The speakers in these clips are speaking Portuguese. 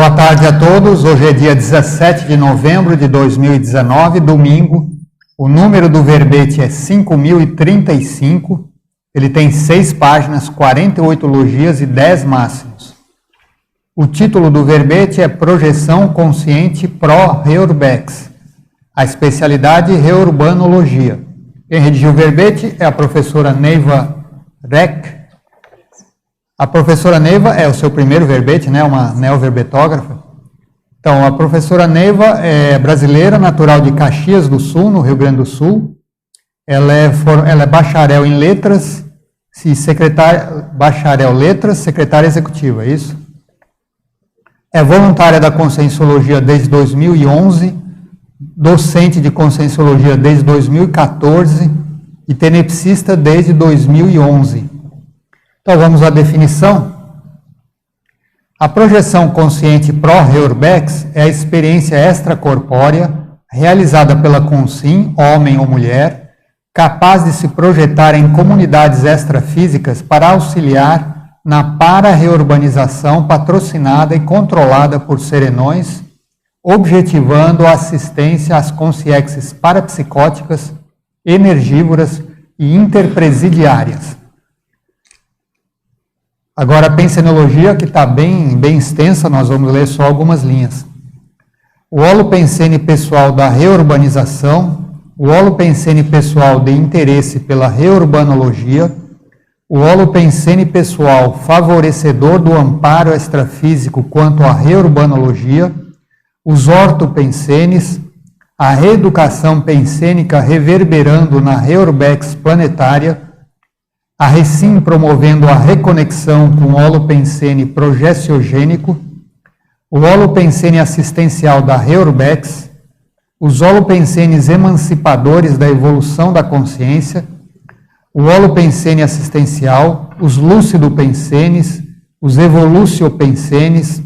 Boa tarde a todos. Hoje é dia 17 de novembro de 2019, domingo. O número do verbete é 5035. Ele tem 6 páginas, 48 logias e 10 máximos. O título do verbete é Projeção Consciente Pró-Reurbex. A especialidade Reurbanologia. Quem redigiu o verbete é a professora Neiva Reck. A professora Neiva é o seu primeiro verbete, né? Uma neoverbetógrafa. Então, a professora Neiva é brasileira, natural de Caxias do Sul, no Rio Grande do Sul. Ela é bacharel em letras, bacharel letras, secretária executiva, é isso? É voluntária da Conscienciologia desde 2011, docente de Conscienciologia desde 2014 e tenepsista desde 2011. Então, vamos à definição. A projeção consciente pró-Reurbex é a experiência extracorpórea realizada pela Consim, homem ou mulher, capaz de se projetar em comunidades extrafísicas para auxiliar na para-reurbanização patrocinada e controlada por serenões, objetivando a assistência às consciências parapsicóticas, energívoras e interpresidiárias. Agora, a pensenologia, que está bem extensa, nós vamos ler só algumas linhas. O holopensene pessoal da reurbanização, o holopensene pessoal de interesse pela reurbanologia, o holopensene pessoal favorecedor do amparo extrafísico quanto à reurbanologia, os ortopensenes, a reeducação pensênica reverberando na reurbex planetária, a Recim promovendo a reconexão com o holopensene progestiogênico, o holopensene assistencial da Reurbex, os holopensenes emancipadores da evolução da consciência, o holopensene assistencial, os lúcido-pensenes, os evoluciopensenes,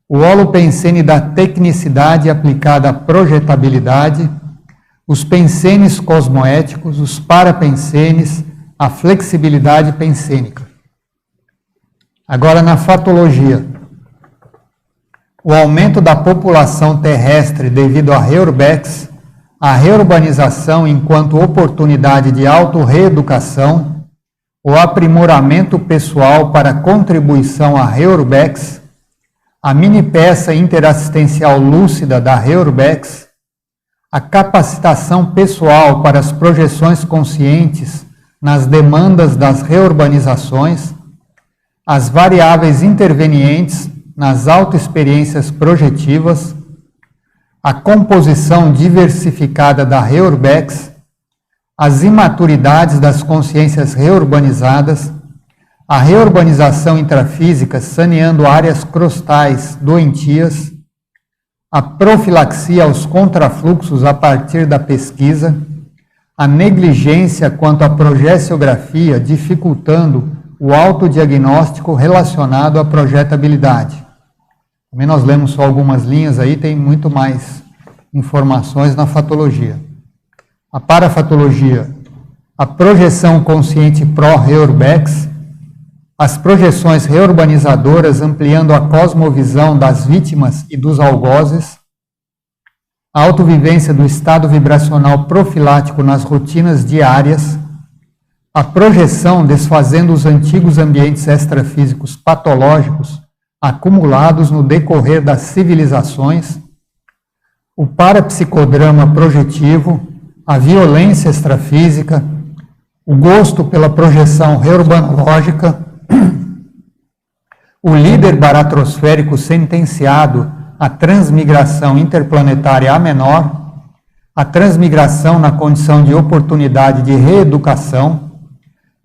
o holopensene da tecnicidade aplicada à projetabilidade, os pensenes cosmoéticos, os parapensenes, a flexibilidade pensênica. Agora, na fatologia. O aumento da população terrestre devido à Reurbex, a reurbanização enquanto oportunidade de autorreeducação, o aprimoramento pessoal para contribuição à Reurbex, a mini-peça interassistencial lúcida da Reurbex, a capacitação pessoal para as projeções conscientes nas demandas das reurbanizações, as variáveis intervenientes nas autoexperiências projetivas, a composição diversificada da Reurbex, as imaturidades das consciências reurbanizadas, a reurbanização intrafísica saneando áreas crostais doentias, a profilaxia aos contrafluxos a partir da pesquisa, a negligência quanto à projeciografia, dificultando o autodiagnóstico relacionado à projetabilidade. Também nós lemos só algumas linhas aí, tem muito mais informações na fatologia. A parafatologia, a projeção consciente pró-Reurbex, as projeções reurbanizadoras ampliando a cosmovisão das vítimas e dos algozes, a autovivência do estado vibracional profilático nas rotinas diárias, a projeção desfazendo os antigos ambientes extrafísicos patológicos acumulados no decorrer das civilizações, o parapsicodrama projetivo, a violência extrafísica, o gosto pela projeção reurbanológica, o líder baratrosférico sentenciado a transmigração interplanetária a menor, a transmigração na condição de oportunidade de reeducação,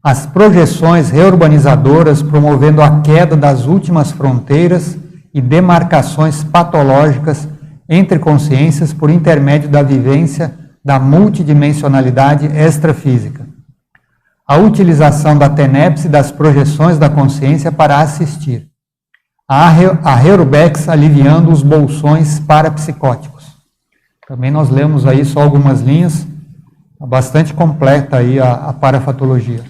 as projeções reurbanizadoras promovendo a queda das últimas fronteiras e demarcações patológicas entre consciências por intermédio da vivência da multidimensionalidade extrafísica, a utilização da tenepse das projeções da consciência para assistir, a Reurbex aliviando os bolsões parapsicóticos. Também nós lemos aí só algumas linhas, bastante completa aí a parafatologia.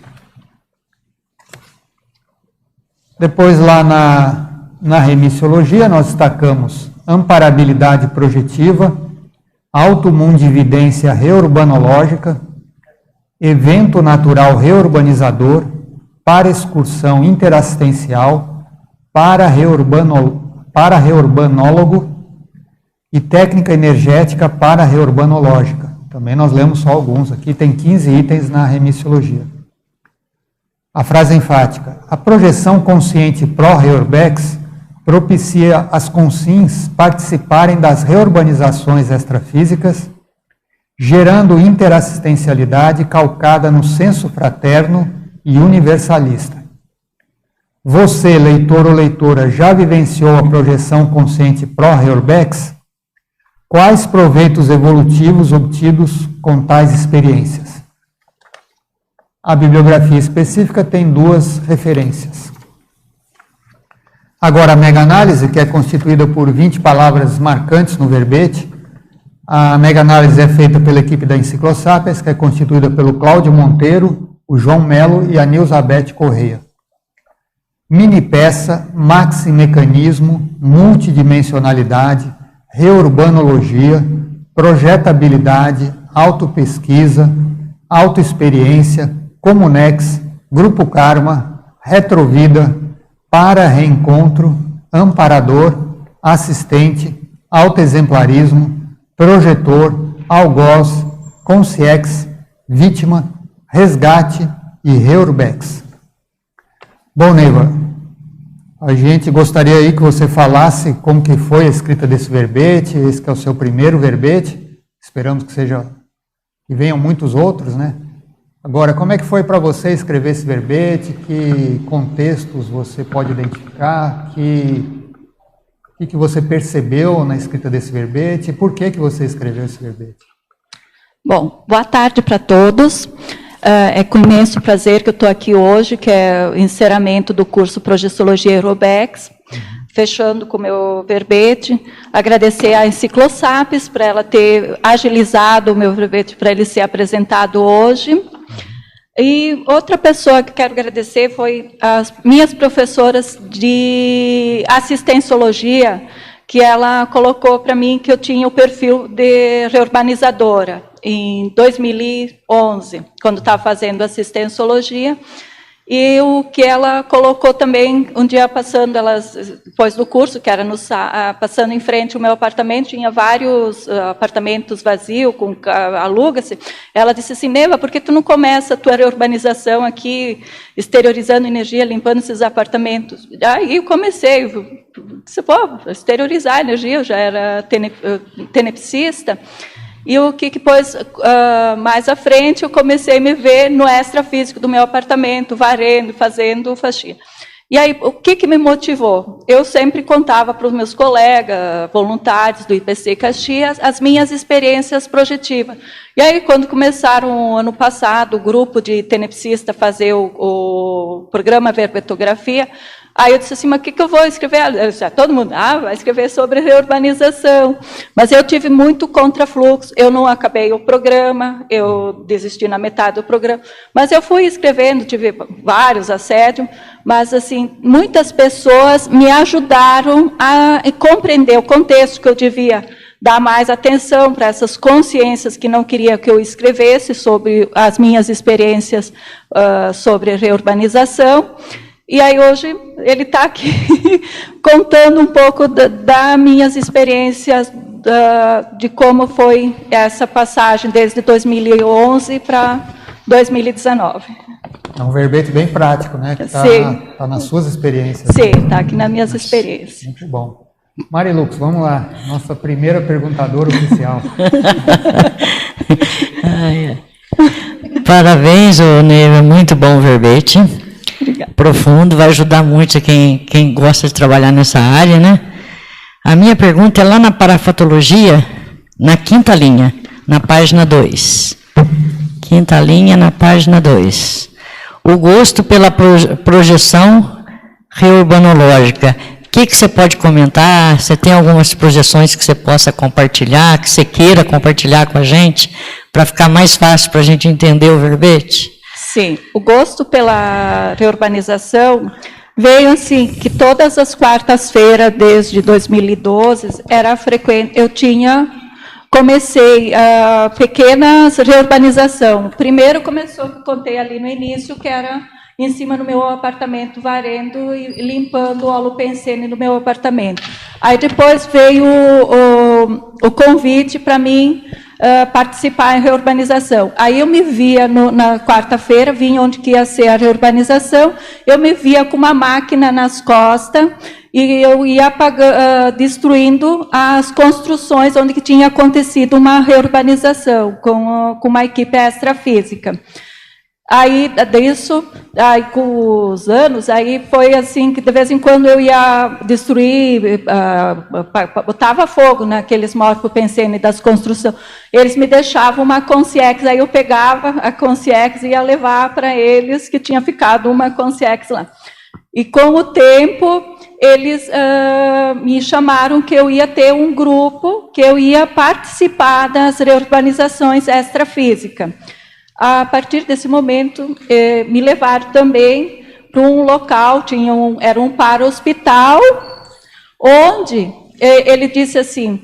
Depois lá na remissiologia, nós destacamos amparabilidade projetiva, automundividência reurbanológica, evento natural reurbanizador, para-excursão interassistencial, para-reurbanólogo e técnica energética para-reurbanológica. Também nós lemos só alguns aqui, tem 15 itens na remissiologia. A frase enfática: a projeção consciente pró-reurbex propicia as consins participarem das reurbanizações extrafísicas, gerando interassistencialidade calcada no senso fraterno e universalista. Você, leitor ou leitora, já vivenciou a projeção consciente pró-reurbex? Quais proveitos evolutivos obtidos com tais experiências? A bibliografia específica tem 2 referências. Agora, a mega-análise, que é constituída por 20 palavras marcantes no verbete. A mega-análise é feita pela equipe da Enciclosapiens, que é constituída pelo Cláudio Monteiro, o João Melo e a Nilzabeth Correia. Mini-peça, maxi-mecanismo, multidimensionalidade, reurbanologia, projetabilidade, autopesquisa, autoexperiência, Comunex, Grupo Karma, Retrovida, para-reencontro, amparador, assistente, autoexemplarismo, projetor, algoz, consciex, vítima, resgate e reurbex. Bom, Neiva, a gente gostaria aí que você falasse como que foi a escrita desse verbete, esse que é o seu primeiro verbete, esperamos que venham muitos outros, né? Agora, como é que foi para você escrever esse verbete? Que contextos você pode identificar? O que você percebeu na escrita desse verbete? Por que você escreveu esse verbete? Bom, boa tarde para todos. É com imenso prazer que eu estou aqui hoje, que é o encerramento do curso Projeciologia Reurbex, fechando com o meu verbete. Agradecer à Enciclosapiens por ela ter agilizado o meu verbete para ele ser apresentado hoje. E outra pessoa que quero agradecer foi as minhas professoras de assistenciologia, que ela colocou para mim que eu tinha o perfil de reurbanizadora em 2011, quando estava fazendo assistenciologia. E o que ela colocou também, um dia passando, depois do curso, que era passando em frente ao meu apartamento, tinha vários apartamentos vazios, aluga-se. Ela disse assim: Neiva, por que tu não começa a tua reurbanização aqui, exteriorizando energia, limpando esses apartamentos? Aí eu comecei, disse, exteriorizar a energia, eu já era tenepsista. E o que depois, mais à frente, eu comecei a me ver no extrafísico do meu apartamento, varrendo, fazendo faxina. E aí, o que me motivou? Eu sempre contava para os meus colegas, voluntários do IPC Caxias, as minhas experiências projetivas. E aí, quando começaram, ano passado, o grupo de tenepsista fazer o programa Verbetografia, aí eu disse assim, mas o que eu vou escrever? Todo mundo, vai escrever sobre reurbanização. Mas eu tive muito contrafluxo, eu não acabei o programa, eu desisti na metade do programa. Mas eu fui escrevendo, tive vários assédios, mas assim, muitas pessoas me ajudaram a compreender o contexto que eu devia dar mais atenção para essas consciências que não queriam que eu escrevesse sobre as minhas experiências sobre reurbanização. E aí hoje ele está aqui contando um pouco das minhas experiências, de como foi essa passagem desde 2011 para 2019. É um verbete bem prático, né? Que está nas suas experiências. Sim, está aqui nas minhas experiências. Muito bom. Marilux, vamos lá. Nossa primeira perguntadora oficial. Parabéns, Neiva, muito bom verbete. Obrigada. Profundo, vai ajudar muito quem gosta de trabalhar nessa área, né? A minha pergunta é lá na parafatologia, na 5ª linha, na página 2. 5ª linha, na página 2. O gosto pela projeção reurbanológica. O que você pode comentar? Você tem algumas projeções que você possa compartilhar, que você queira compartilhar com a gente, para ficar mais fácil para a gente entender o verbete? Sim, o gosto pela reurbanização veio assim, que todas as quartas-feiras, desde 2012, era frequente, comecei pequenas reurbanização. Primeiro começou, contei ali no início, que era em cima do meu apartamento, varrendo e limpando o holopensene no meu apartamento. Aí depois veio o convite para mim participar em reurbanização. Aí eu me via na quarta-feira, vinha onde que ia ser a reurbanização, eu me via com uma máquina nas costas e eu ia destruindo as construções onde que tinha acontecido uma reurbanização com uma equipe extrafísica. Aí, com os anos, aí foi assim que de vez em quando eu ia destruir, botava fogo naqueles morfopensene das construções. Eles me deixavam uma consciex, aí eu pegava a consciex e ia levar para eles, que tinha ficado uma consciex lá. E com o tempo, eles me chamaram que eu ia ter um grupo, que eu ia participar das reurbanizações extrafísicas. A partir desse momento, me levaram também para um local, era um para-hospital, onde ele disse assim,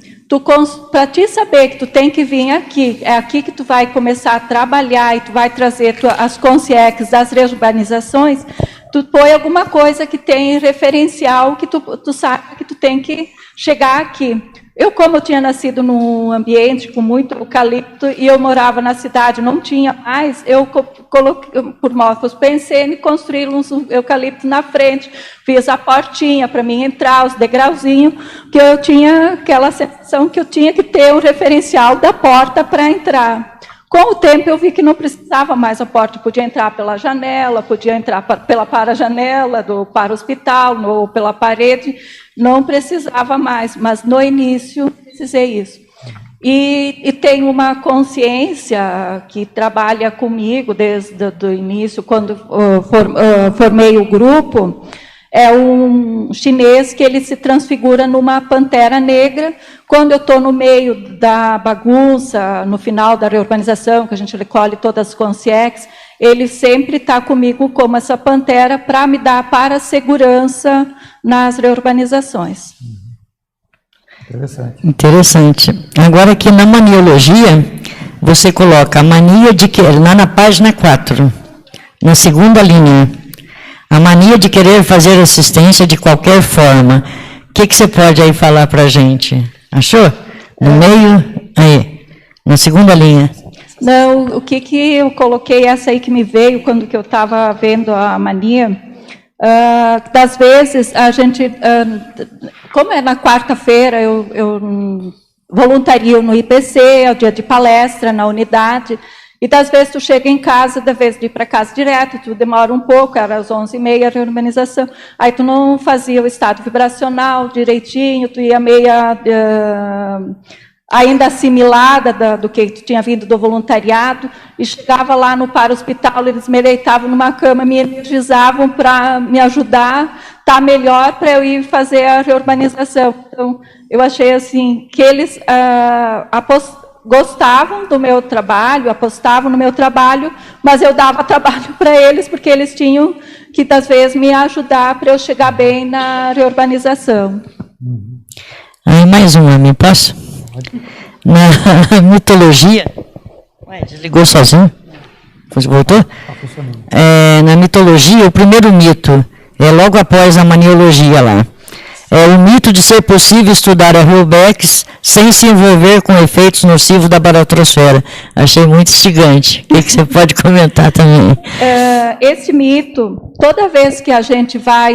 para te saber que tu tem que vir aqui, é aqui que tu vai começar a trabalhar e tu vai trazer as consciex das reurbanizações, tu põe alguma coisa que tem referencial, que tu sabe que tu tem que chegar aqui. Como eu tinha nascido num ambiente com muito eucalipto e eu morava na cidade, não tinha mais, eu coloquei, por morfopensene, construí uns eucaliptos na frente, fiz a portinha para mim entrar, os degrauzinhos, que eu tinha aquela sensação que eu tinha que ter um referencial da porta para entrar. Com o tempo eu vi que não precisava mais a porta, podia entrar pela janela, podia entrar pela para-janela do para-hospital, ou pela parede, não precisava mais, mas no início precisei isso. E tenho uma consciência que trabalha comigo desde o início, quando formei o grupo, é um chinês que ele se transfigura numa pantera negra. Quando eu estou no meio da bagunça, no final da reurbanização, que a gente recolhe todas as consciex, ele sempre está comigo como essa pantera para me dar segurança nas reurbanizações. Interessante. Agora aqui na maniologia, você coloca a mania de querer, lá na página 4, na segunda linha, a mania de querer fazer assistência de qualquer forma. O que você pode aí falar para a gente? Achou? No meio, aí, na segunda linha. Não, o que eu coloquei, essa aí que me veio quando que eu estava vendo a mania, das vezes a gente, como é na quarta-feira, eu voluntario no IPC, é o dia de palestra na unidade, e das vezes tu chega em casa, da vez de ir para casa direto, tu demora um pouco, era às 11h30 a reurbanização, aí tu não fazia o estado vibracional direitinho, tu ia meia ainda assimilada do que tu tinha vindo do voluntariado, e chegava lá no para-hospital, eles me deitavam numa cama, me energizavam para me ajudar, tá melhor para eu ir fazer a reurbanização. Então, eu achei assim, que eles gostavam do meu trabalho, apostavam no meu trabalho, mas eu dava trabalho para eles, porque eles tinham que, às vezes, me ajudar para eu chegar bem na reurbanização. Aí, mais uma, me posso? Na mitologia... Ué, desligou sozinho? Voltou? Na mitologia, o primeiro mito é logo após a maniologia lá. É o mito de ser possível estudar a Reubex sem se envolver com efeitos nocivos da baratrosfera. Achei muito instigante. O que você pode comentar também? Esse mito, toda vez que a gente vai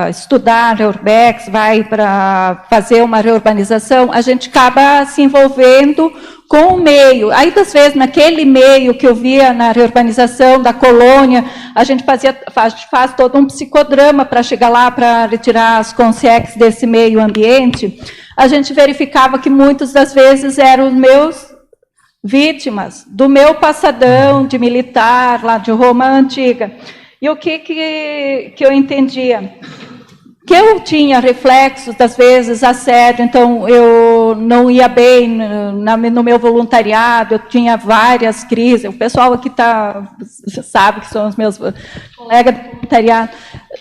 estudar Reubex, vai para fazer uma reurbanização, a gente acaba se envolvendo com o meio. Aí, às vezes, naquele meio que eu via na reurbanização da colônia, a gente faz todo um psicodrama para chegar lá, para retirar as consciex desse meio ambiente. A gente verificava que muitas das vezes eram os meus vítimas do meu passadão de militar, lá de Roma Antiga. E o que eu entendia? que eu tinha reflexos, das vezes, assédio, então eu não ia bem no meu voluntariado, eu tinha várias crises, o pessoal aqui sabe que são os meus colegas de voluntariado,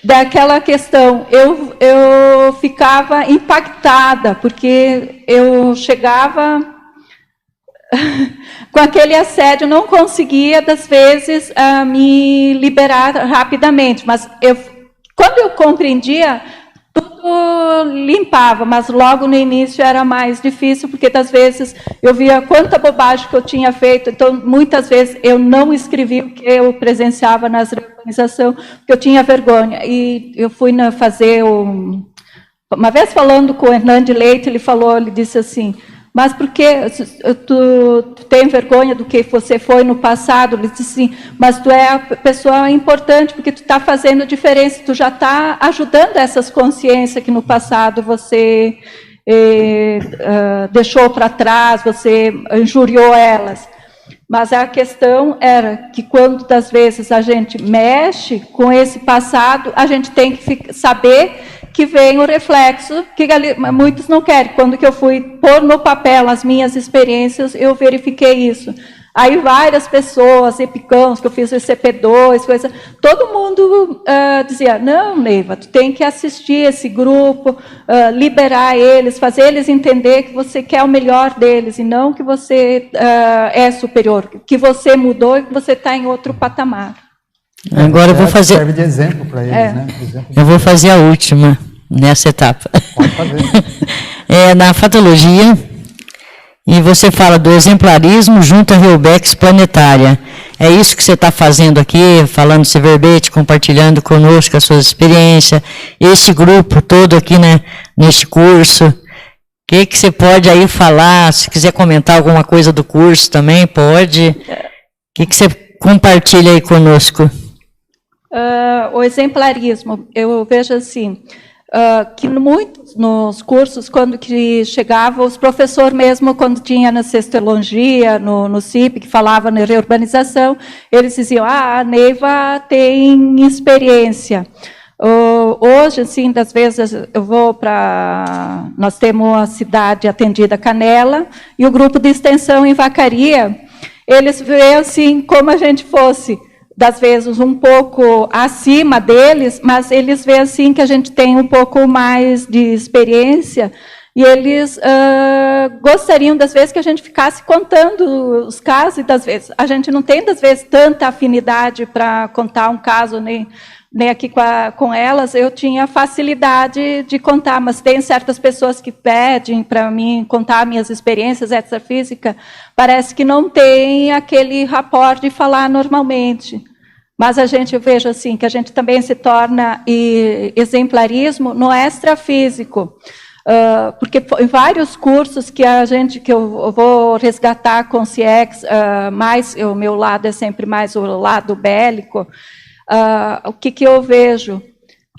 daquela questão, eu ficava impactada, porque eu chegava com aquele assédio, não conseguia, das vezes, me liberar rapidamente, mas quando eu compreendia, tudo limpava, mas logo no início era mais difícil, porque das vezes eu via quanta bobagem que eu tinha feito, então muitas vezes eu não escrevi o que eu presenciava nas reorganizações, porque eu tinha vergonha. E eu fui fazer uma vez falando com o Hernando Leite, ele disse assim: mas por que tu tem vergonha do que você foi no passado? Ele disse assim, mas tu é a pessoa importante, porque tu está fazendo diferença, tu já está ajudando essas consciências que no passado você deixou para trás, você injuriou elas. Mas a questão era que quando, das vezes, a gente mexe com esse passado, a gente tem que saber que vem o reflexo, que muitos não querem. Quando que eu fui pôr no papel as minhas experiências, eu verifiquei isso. Aí várias pessoas, epicãos, que eu fiz o ICP2, coisa, todo mundo dizia, não, Neiva, tu tem que assistir esse grupo, liberar eles, fazer eles entender que você quer o melhor deles, e não que você é superior, que você mudou e que você está em outro patamar. Agora eu vou fazer... Serve de exemplo para eles, né? Eu vou fazer a última nessa etapa. Pode fazer. Na fatologia, e você fala do exemplarismo junto à Reobex planetária. É isso que você está fazendo aqui, falando esse verbete, compartilhando conosco as suas experiências, esse grupo todo aqui, né, neste curso. O que você pode aí falar? Se quiser comentar alguma coisa do curso também, pode. O que você compartilha aí conosco? O exemplarismo, eu vejo assim, que muitos nos cursos, quando que chegava, os professores mesmo, quando tinha na sextologia, no CIP, que falava na reurbanização, eles diziam, a Neiva tem experiência. Hoje, assim, das vezes eu vou para... Nós temos a cidade atendida Canela, e o grupo de extensão em Vacaria, eles veem assim, como a gente fosse... das vezes um pouco acima deles, mas eles veem assim que a gente tem um pouco mais de experiência e eles gostariam das vezes que a gente ficasse contando os casos e das vezes a gente não tem das vezes tanta afinidade para contar um caso nem aqui com elas, eu tinha facilidade de contar, mas tem certas pessoas que pedem para mim contar minhas experiências extrafísicas, parece que não tem aquele rapport de falar normalmente. Mas eu vejo assim, que a gente também se torna exemplarismo no extrafísico, porque em vários cursos que eu vou resgatar com o CIEX, mais o meu lado é sempre mais o lado bélico. O que eu vejo?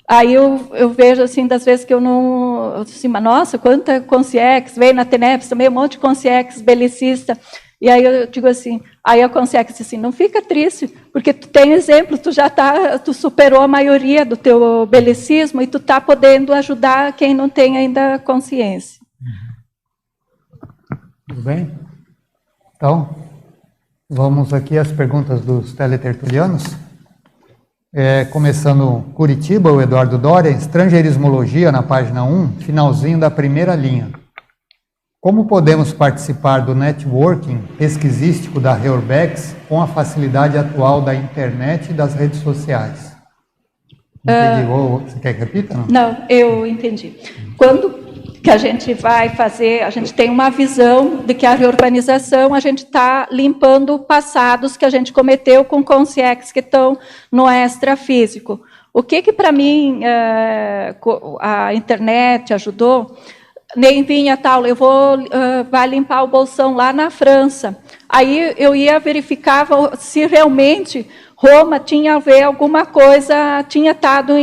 Aí eu vejo, assim, das vezes que eu não... Assim, mas, nossa, quanta consciex, veio na TENEPS também, um monte de consciex belicista. E aí eu digo assim, aí a consciex diz assim, não fica triste, porque tu tem exemplo, tu superou a maioria do teu belicismo e tu está podendo ajudar quem não tem ainda consciência. Tudo bem? Então, vamos aqui às perguntas dos teletertulianos. Começando Curitiba, o Eduardo Doria, estrangeirismologia, na página 1, finalzinho da primeira linha. Como podemos participar do networking pesquisístico da Reorbex com a facilidade atual da internet e das redes sociais? Entendi. Você quer que repita? Não, eu entendi. Quando que a gente vai fazer, a gente tem uma visão de que a reorganização, a gente está limpando passados que a gente cometeu com consciex que estão no extrafísico. O que para mim a internet ajudou? Nem vinha tal, vai limpar o bolsão lá na França. Aí eu ia verificar se realmente Roma tinha a ver alguma coisa, tinha estado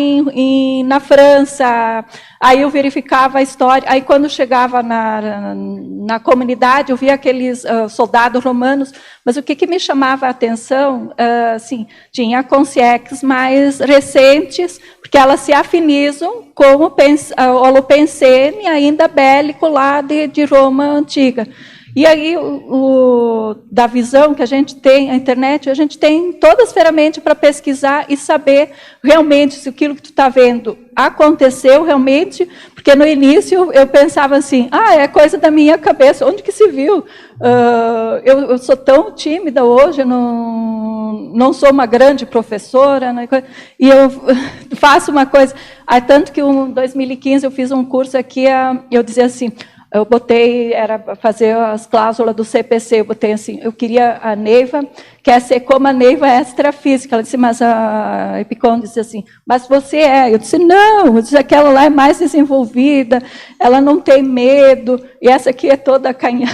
na França. Aí eu verificava a história. Aí quando chegava na comunidade, eu via aqueles soldados romanos. Mas o que me chamava a atenção, assim, tinha consciências mais recentes, porque elas se afinizam com o Holopensene, ainda bélico lá de Roma antiga. E aí, da visão que a gente tem, a internet, a gente tem todas as ferramentas para pesquisar e saber realmente se aquilo que tu está vendo aconteceu realmente, porque no início eu pensava assim, é coisa da minha cabeça, onde que se viu? Eu sou tão tímida hoje, eu não sou uma grande professora, né? E eu faço uma coisa, tanto que em 2015 eu fiz um curso aqui, eu dizia assim, eu botei, era fazer as cláusulas do CPC, eu botei assim, eu queria a Neiva, quer ser como a Neiva extrafísica. Ela disse, mas a Epicon disse assim, mas você é. Eu disse, não, eu disse, aquela lá é mais desenvolvida, ela não tem medo, e essa aqui é toda acanhada.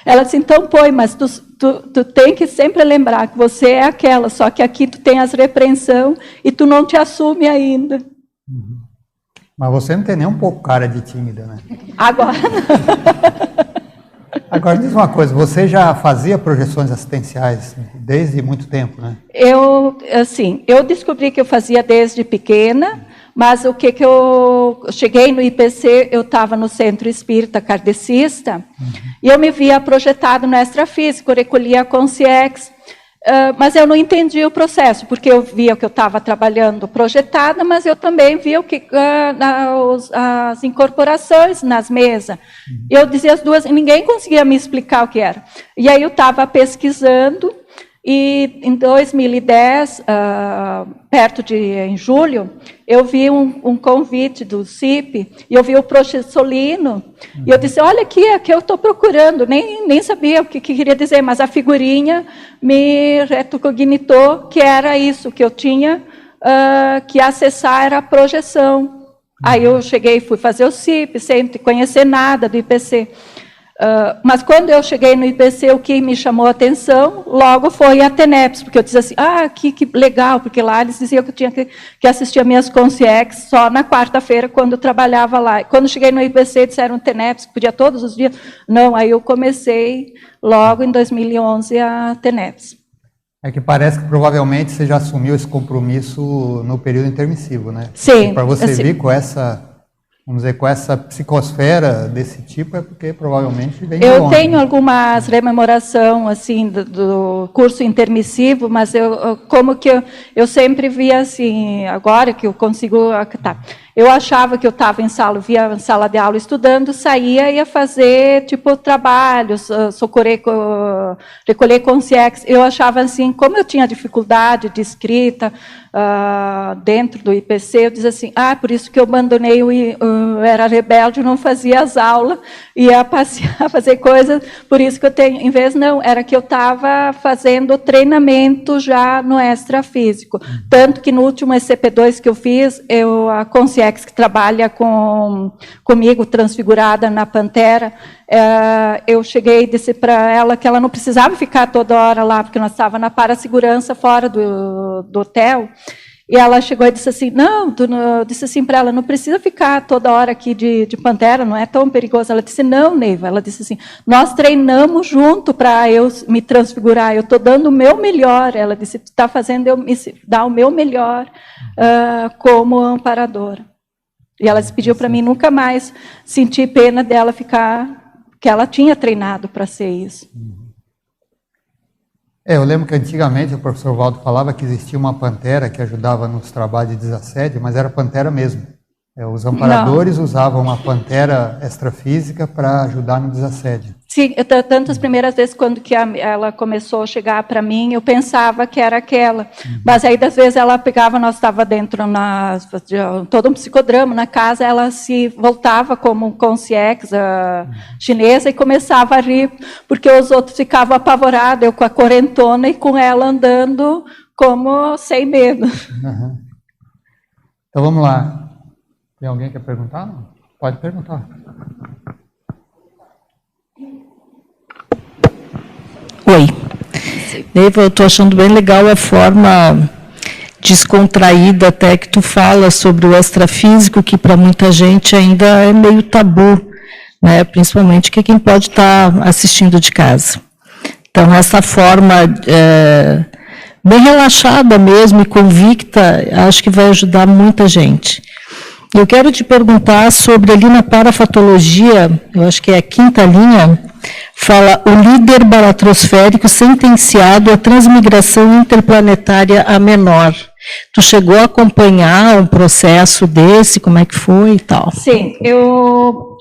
Ela disse, então põe, mas tu tem que sempre lembrar que você é aquela, só que aqui tu tem as repreensão e tu não te assume ainda. Uhum. Mas você não tem nem um pouco cara de tímida, né? Agora Agora, diz uma coisa, você já fazia projeções assistenciais desde muito tempo, né? Eu descobri que eu fazia desde pequena, mas o que eu cheguei no IPC, eu estava no Centro Espírita Kardecista, e eu me via projetado no extrafísico, recolhia a consciência. Mas eu não entendi o processo, porque eu via que eu estava trabalhando projetada, mas eu também via as incorporações nas mesas. Eu dizia as duas, e ninguém conseguia me explicar o que era. E aí eu estava pesquisando, e em 2010, em julho, eu vi um convite do CIP, e eu vi o Progessolino, e eu disse, olha aqui, é que eu estou procurando, nem sabia o que queria dizer, mas a figurinha me retrocognitou que era isso, que eu tinha que acessar era a projeção. Aí eu cheguei, fui fazer o CIP, sem conhecer nada do IPC. Mas quando eu cheguei no IPC, o que me chamou a atenção logo foi a TENEPS, porque eu disse assim, que legal, porque lá eles diziam que eu tinha que assistir a minhas consciências só na quarta-feira, quando eu trabalhava lá. Quando cheguei no IPC, disseram TENEPS, que podia todos os dias. Não, aí eu comecei logo em 2011 a TENEPS. É que parece que provavelmente você já assumiu esse compromisso no período intermissivo, né? Sim. Para você vir com essa... Vamos dizer, com essa psicosfera desse tipo, é porque provavelmente vem de longe. Eu tenho algumas rememoração assim do curso intermissivo, mas eu sempre via assim, agora que eu consigo... Eu achava que eu estava via sala de aula estudando, saía e ia fazer tipo trabalhos, recolher consciência. Eu achava assim, como eu tinha dificuldade de escrita dentro do IPC, eu dizia assim, por isso que eu abandonei, eu era rebelde, não fazia as aulas, ia passear, fazer coisas, por isso que eu tenho, em vez não, era que eu estava fazendo treinamento já no extrafísico. Tanto que no último ECP2 que eu fiz, a consciência que trabalha comigo, transfigurada na Pantera, eu cheguei e disse para ela que ela não precisava ficar toda hora lá, porque nós estávamos na parasegurança fora do hotel, e ela chegou e disse assim, disse assim para ela, não precisa ficar toda hora aqui de Pantera, não é tão perigoso. Ela disse, não, Neiva, ela disse assim, nós treinamos junto para eu me transfigurar, eu estou dando o meu melhor. Ela disse, tu está fazendo eu me dar o meu melhor como amparadora. E ela pediu para mim nunca mais sentir pena dela ficar, que ela tinha treinado para ser isso. Eu lembro que antigamente o professor Valdo falava que existia uma pantera que ajudava nos trabalhos de desassédio, mas era pantera mesmo. Os amparadores usavam uma pantera extrafísica para ajudar no desassédio. Sim, tanto as primeiras vezes quando que ela começou a chegar para mim, eu pensava que era aquela. Mas aí, das vezes, ela pegava, nós estava dentro, todo um psicodrama na casa, ela se voltava como consciência chinesa e começava a rir, porque os outros ficavam apavorados, eu com a correntona e com ela andando como sem medo. Uhum. Então, vamos lá. Tem alguém que quer perguntar? Não? Pode perguntar. Oi. Neiva, eu estou achando bem legal a forma descontraída até que tu fala sobre o extrafísico, que para muita gente ainda é meio tabu, né? Principalmente que quem pode estar assistindo de casa. Então, essa forma bem relaxada mesmo e convicta, acho que vai ajudar muita gente. Eu quero te perguntar sobre ali na parafatologia, eu acho que é a 5ª linha, fala o líder balatrosférico sentenciado à transmigração interplanetária a menor. Tu chegou a acompanhar um processo desse, como é que foi e tal? Sim,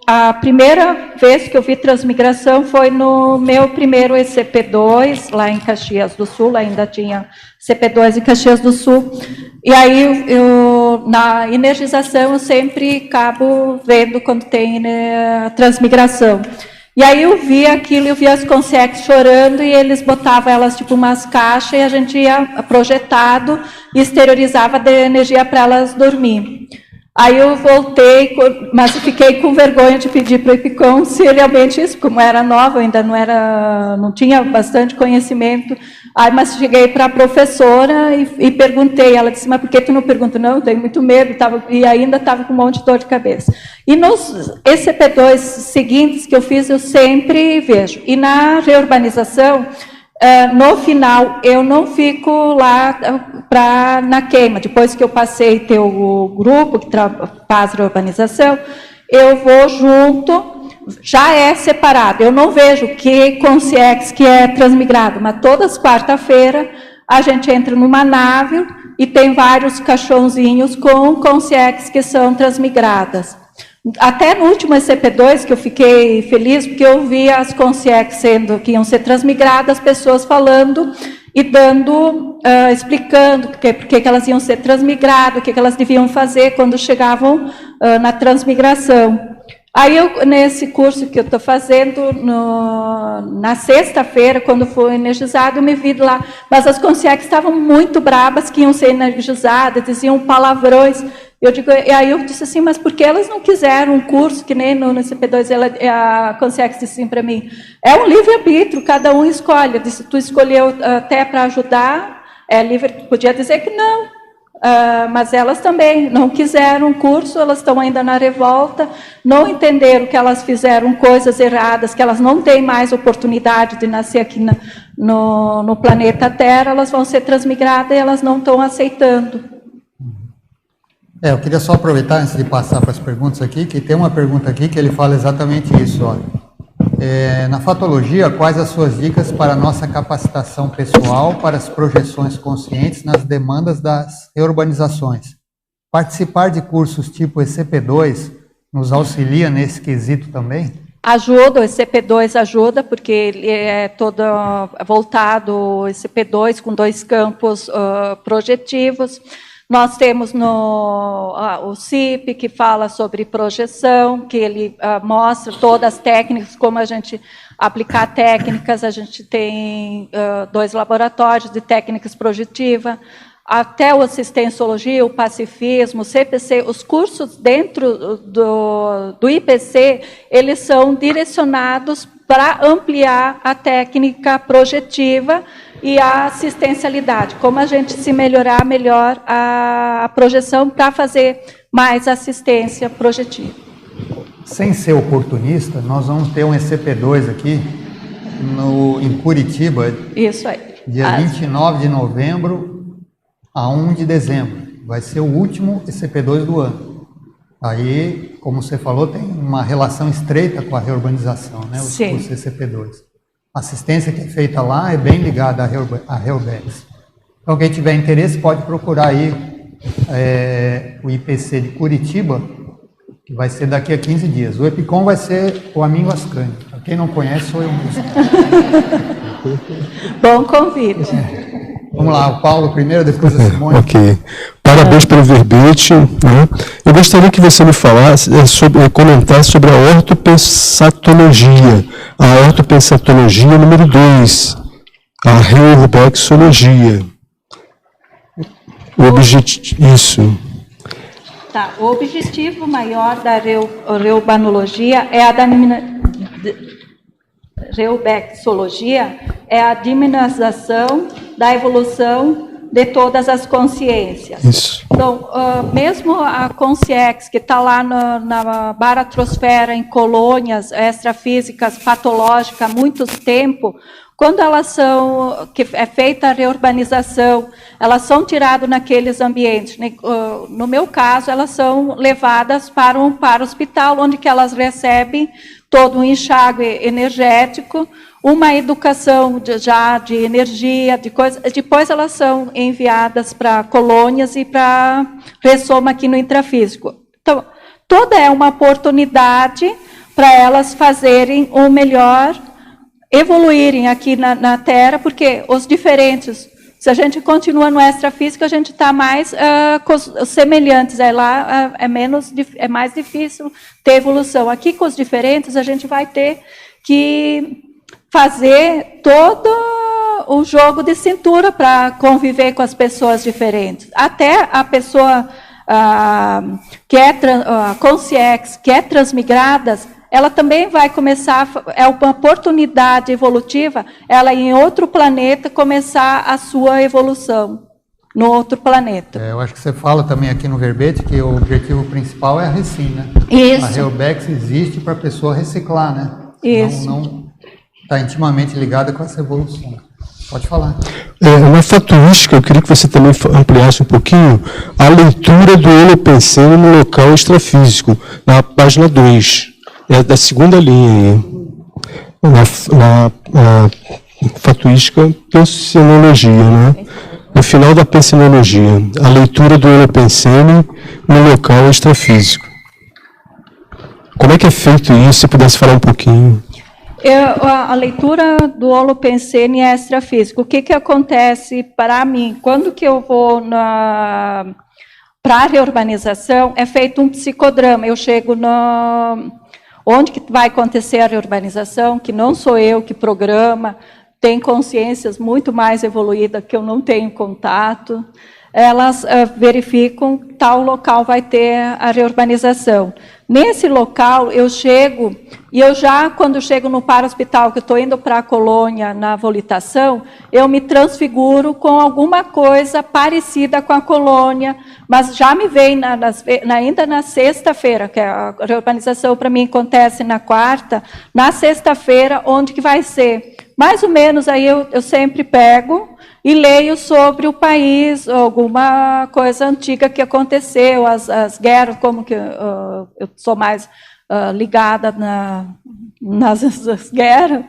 a primeira vez que eu vi transmigração foi no meu primeiro ECP2, lá em Caxias do Sul, ainda tinha CP2 em Caxias do Sul. E aí, na energização, eu sempre acabo vendo quando tem, né, transmigração. E aí eu vi aquilo, eu vi as consciências chorando e eles botavam elas tipo umas caixas e a gente ia projetado e exteriorizava a energia para elas dormir. Aí eu voltei, mas fiquei com vergonha de pedir para o IPCOM se realmente isso, como era nova, eu ainda não tinha bastante conhecimento. Aí, mas cheguei para a professora e perguntei, ela disse, mas por que tu não pergunta? Não, eu tenho muito medo, e ainda estava com um monte de dor de cabeça. E nos ECP2 seguintes que eu fiz, eu sempre vejo. E na reurbanização, no final, eu não fico lá na queima. Depois que eu passei a ter o grupo que faz reurbanização, eu vou junto, já é separado. Eu não vejo que consciex que é transmigrado, mas todas quarta-feira a gente entra numa nave e tem vários caixãozinhos com consciex que são transmigradas. Até no último ECP2, que eu fiquei feliz, porque eu vi as consciex que iam ser transmigradas, pessoas falando e dando, explicando por que elas iam ser transmigradas, o que elas deviam fazer quando chegavam na transmigração. Aí, nesse curso que eu estou fazendo, na sexta-feira, quando foi energizado, eu me vi lá, mas as consciências estavam muito brabas, que iam ser energizadas, diziam palavrões. E aí eu disse assim, mas por que elas não quiseram um curso, que nem no CP2, a consciência disse assim para mim, é um livre-arbítrio, cada um escolhe. Eu disse, tu escolheu até para ajudar, é livre, podia dizer que não. Mas elas também não quiseram um curso, elas estão ainda na revolta, não entenderam que elas fizeram coisas erradas, que elas não têm mais oportunidade de nascer aqui no planeta Terra, elas vão ser transmigradas e elas não estão aceitando. Eu queria só aproveitar, antes de passar para as perguntas aqui, que tem uma pergunta aqui que ele fala exatamente isso. Olha. Na fatologia, quais as suas dicas para a nossa capacitação pessoal para as projeções conscientes nas demandas das reurbanizações? Participar de cursos tipo ECP2 nos auxilia nesse quesito também? Ajuda, o ECP2 ajuda, porque ele é todo voltado, o ECP2, com 2 campos projetivos. Nós temos o CIP, que fala sobre projeção, que ele mostra todas as técnicas, como a gente aplicar técnicas. A gente tem 2 laboratórios de técnicas projetivas, até o assistenciologia, o pacifismo, o CPC, os cursos dentro do IPC, eles são direcionados para ampliar a técnica projetiva e a assistencialidade, como a gente se melhorar melhor a projeção para fazer mais assistência projetiva. Sem ser oportunista, nós vamos ter um ECP2 aqui em Curitiba. Isso aí. Dia 29 de novembro a 1 de dezembro. Vai ser o último ECP2 do ano. Aí, como você falou, tem uma relação estreita com a reurbanização, né? Os cursos ECP2. A assistência que é feita lá é bem ligada à Reurbex. Então, quem tiver interesse pode procurar aí o IPC de Curitiba, que vai ser daqui a 15 dias. O EPICOM vai ser o Amingo Ascani. Quem não conhece, sou eu mesmo. Bom convite. Vamos lá, o Paulo primeiro, depois a Simone. Ok. Parabéns pelo verbete. Né? Eu gostaria que você me falasse, comentasse sobre a ortopensatologia. A ortopensatologia número 2. A reubexologia. Isso. Tá, o objetivo maior da reubanologia é reubexologia é a diminuição da evolução de todas as consciências. Isso. Então, mesmo a consciex, que está lá na baratrosfera, em colônias extrafísicas patológicas há muito tempo, quando elas são, que é feita a reurbanização, elas são tiradas naqueles ambientes. No meu caso, elas são levadas para o hospital, onde que elas recebem todo um enxágue energético, uma educação já de energia, de coisas. Depois elas são enviadas para colônias e para ressoma aqui no intrafísico. Então, toda é uma oportunidade para elas fazerem o melhor, evoluírem aqui na Terra, porque os diferentes, se a gente continua no extrafísico, a gente está mais com os semelhantes, lá é mais difícil ter evolução. Aqui com os diferentes, a gente vai ter que fazer todo o jogo de cintura para conviver com as pessoas diferentes. Até a pessoa que é consciex, que é transmigradas, ela também vai começar, é uma oportunidade evolutiva, ela em outro planeta começar a sua evolução, no outro planeta. Eu acho que você fala também aqui no verbete que o objetivo principal é a recim, né? Isso. A Reubex existe para a pessoa reciclar, né? Isso. Não está intimamente ligada com essa evolução. Pode falar. Na fatuística, eu queria que você também ampliasse um pouquinho a leitura do holopensene no local extrafísico, na página 2. É da segunda linha aí. Na fatuística, pensenologia, né? No final da pensenologia, a leitura do holopensene no local extrafísico. Como é que é feito isso? Se pudesse falar um pouquinho. A leitura do holopensene extrafísico, o que acontece para mim? Quando que eu vou para a reurbanização, é feito um psicodrama. Eu chego onde que vai acontecer a reurbanização, que não sou eu que programa, tem consciências muito mais evoluídas que eu não tenho contato. Elas verificam tal local vai ter a reurbanização. Nesse local, eu chego, e eu já, quando chego no para-hospital, que eu estou indo para a colônia na volitação, eu me transfiguro com alguma coisa parecida com a colônia, mas já me vem ainda na sexta-feira, que a reurbanização para mim acontece na quarta, na sexta-feira, onde que vai ser? Mais ou menos, aí eu sempre pego e leio sobre o país, alguma coisa antiga que aconteceu, as guerras, como que eu sou mais ligada nas guerras.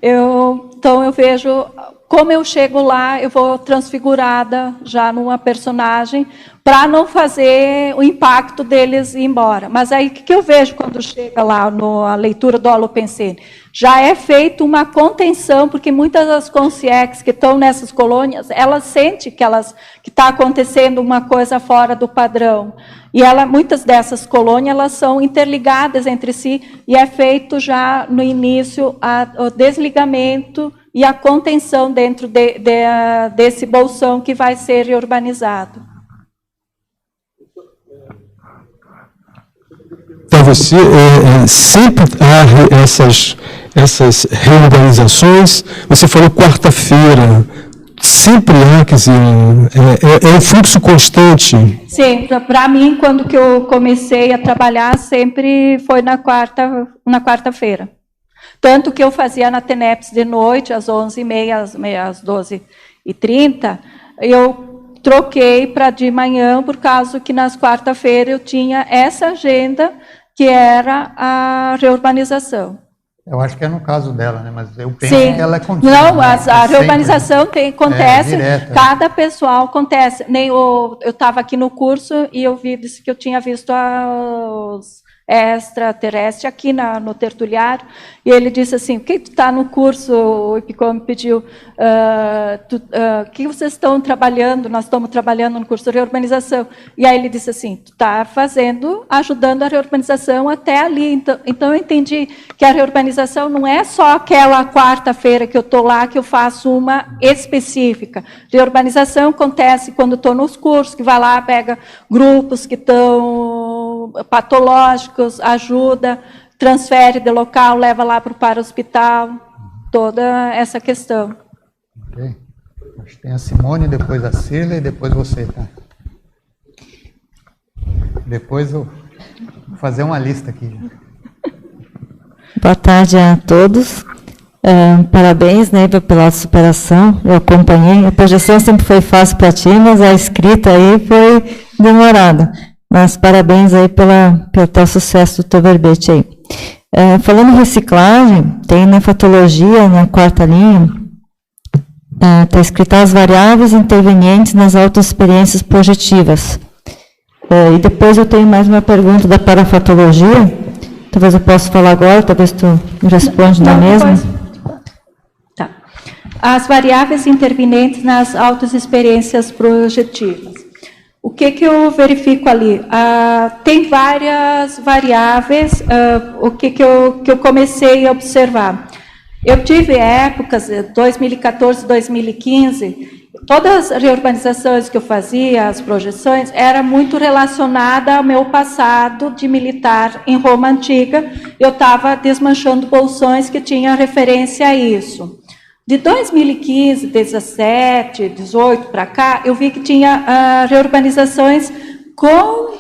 Então eu vejo, como eu chego lá, eu vou transfigurada já numa personagem, para não fazer o impacto deles ir embora. Mas aí o que eu vejo quando chega lá na leitura do holopensene? Já é feita uma contenção, porque muitas das consciex que estão nessas colônias, elas sentem que está acontecendo uma coisa fora do padrão. E muitas dessas colônias elas são interligadas entre si, e é feito já no início o desligamento e a contenção dentro desse bolsão que vai ser reurbanizado. Para você, sempre há essas reurbanizações. Você falou quarta-feira, sempre há, quer dizer, é um fluxo constante. Sim, para mim, quando que eu comecei a trabalhar, sempre foi na quarta-feira. Tanto que eu fazia na TENEPS de noite, às 11h30, às 12h30, eu troquei para de manhã, por causa que nas quarta-feiras eu tinha essa agenda, que era a reurbanização. Eu acho que é no caso dela, né? Mas eu penso Sim. que ela é contínua. Não, a reurbanização acontece, direto, cada pessoal acontece. Eu estava aqui no curso e eu disse que eu tinha visto os extraterrestres aqui no tertuliário, e ele disse assim, o que tu está no curso, o Ipicô me pediu, o que vocês estão trabalhando? Nós estamos trabalhando no curso de reurbanização. E aí ele disse assim, tu está ajudando a reurbanização até ali. Então eu entendi que a reurbanização não é só aquela quarta-feira que eu estou lá, que eu faço uma específica. Reurbanização acontece quando estou nos cursos, que vai lá, pega grupos que estão patológicos, ajuda, transfere de local, leva lá para o para-hospital. toda essa questão. Ok. Acho que tem a Simone, depois a Cirla e depois você, tá? Depois eu vou fazer uma lista aqui. Boa tarde a todos. Parabéns, Neiva, pela superação. Eu acompanhei. A projeção sempre foi fácil para ti, mas a escrita aí foi demorada. Mas parabéns aí pelo teu sucesso do teu verbete aí. Falando em reciclagem, tem na fatologia, na 4ª linha, está escrito as variáveis intervenientes nas autoexperiências projetivas. E depois eu tenho mais uma pergunta da parafatologia. Talvez eu possa falar agora, talvez tu me responde na mesma. Tá. As variáveis intervenientes nas autoexperiências projetivas. O que eu verifico ali? Tem várias variáveis, o que eu comecei a observar. Eu tive épocas, 2014, 2015, todas as reurbanizações que eu fazia, as projeções, era muito relacionada ao meu passado de militar em Roma Antiga. Eu estava desmanchando bolsões que tinham referência a isso. De 2015, 17, 18 para cá, eu vi que tinha reurbanizações com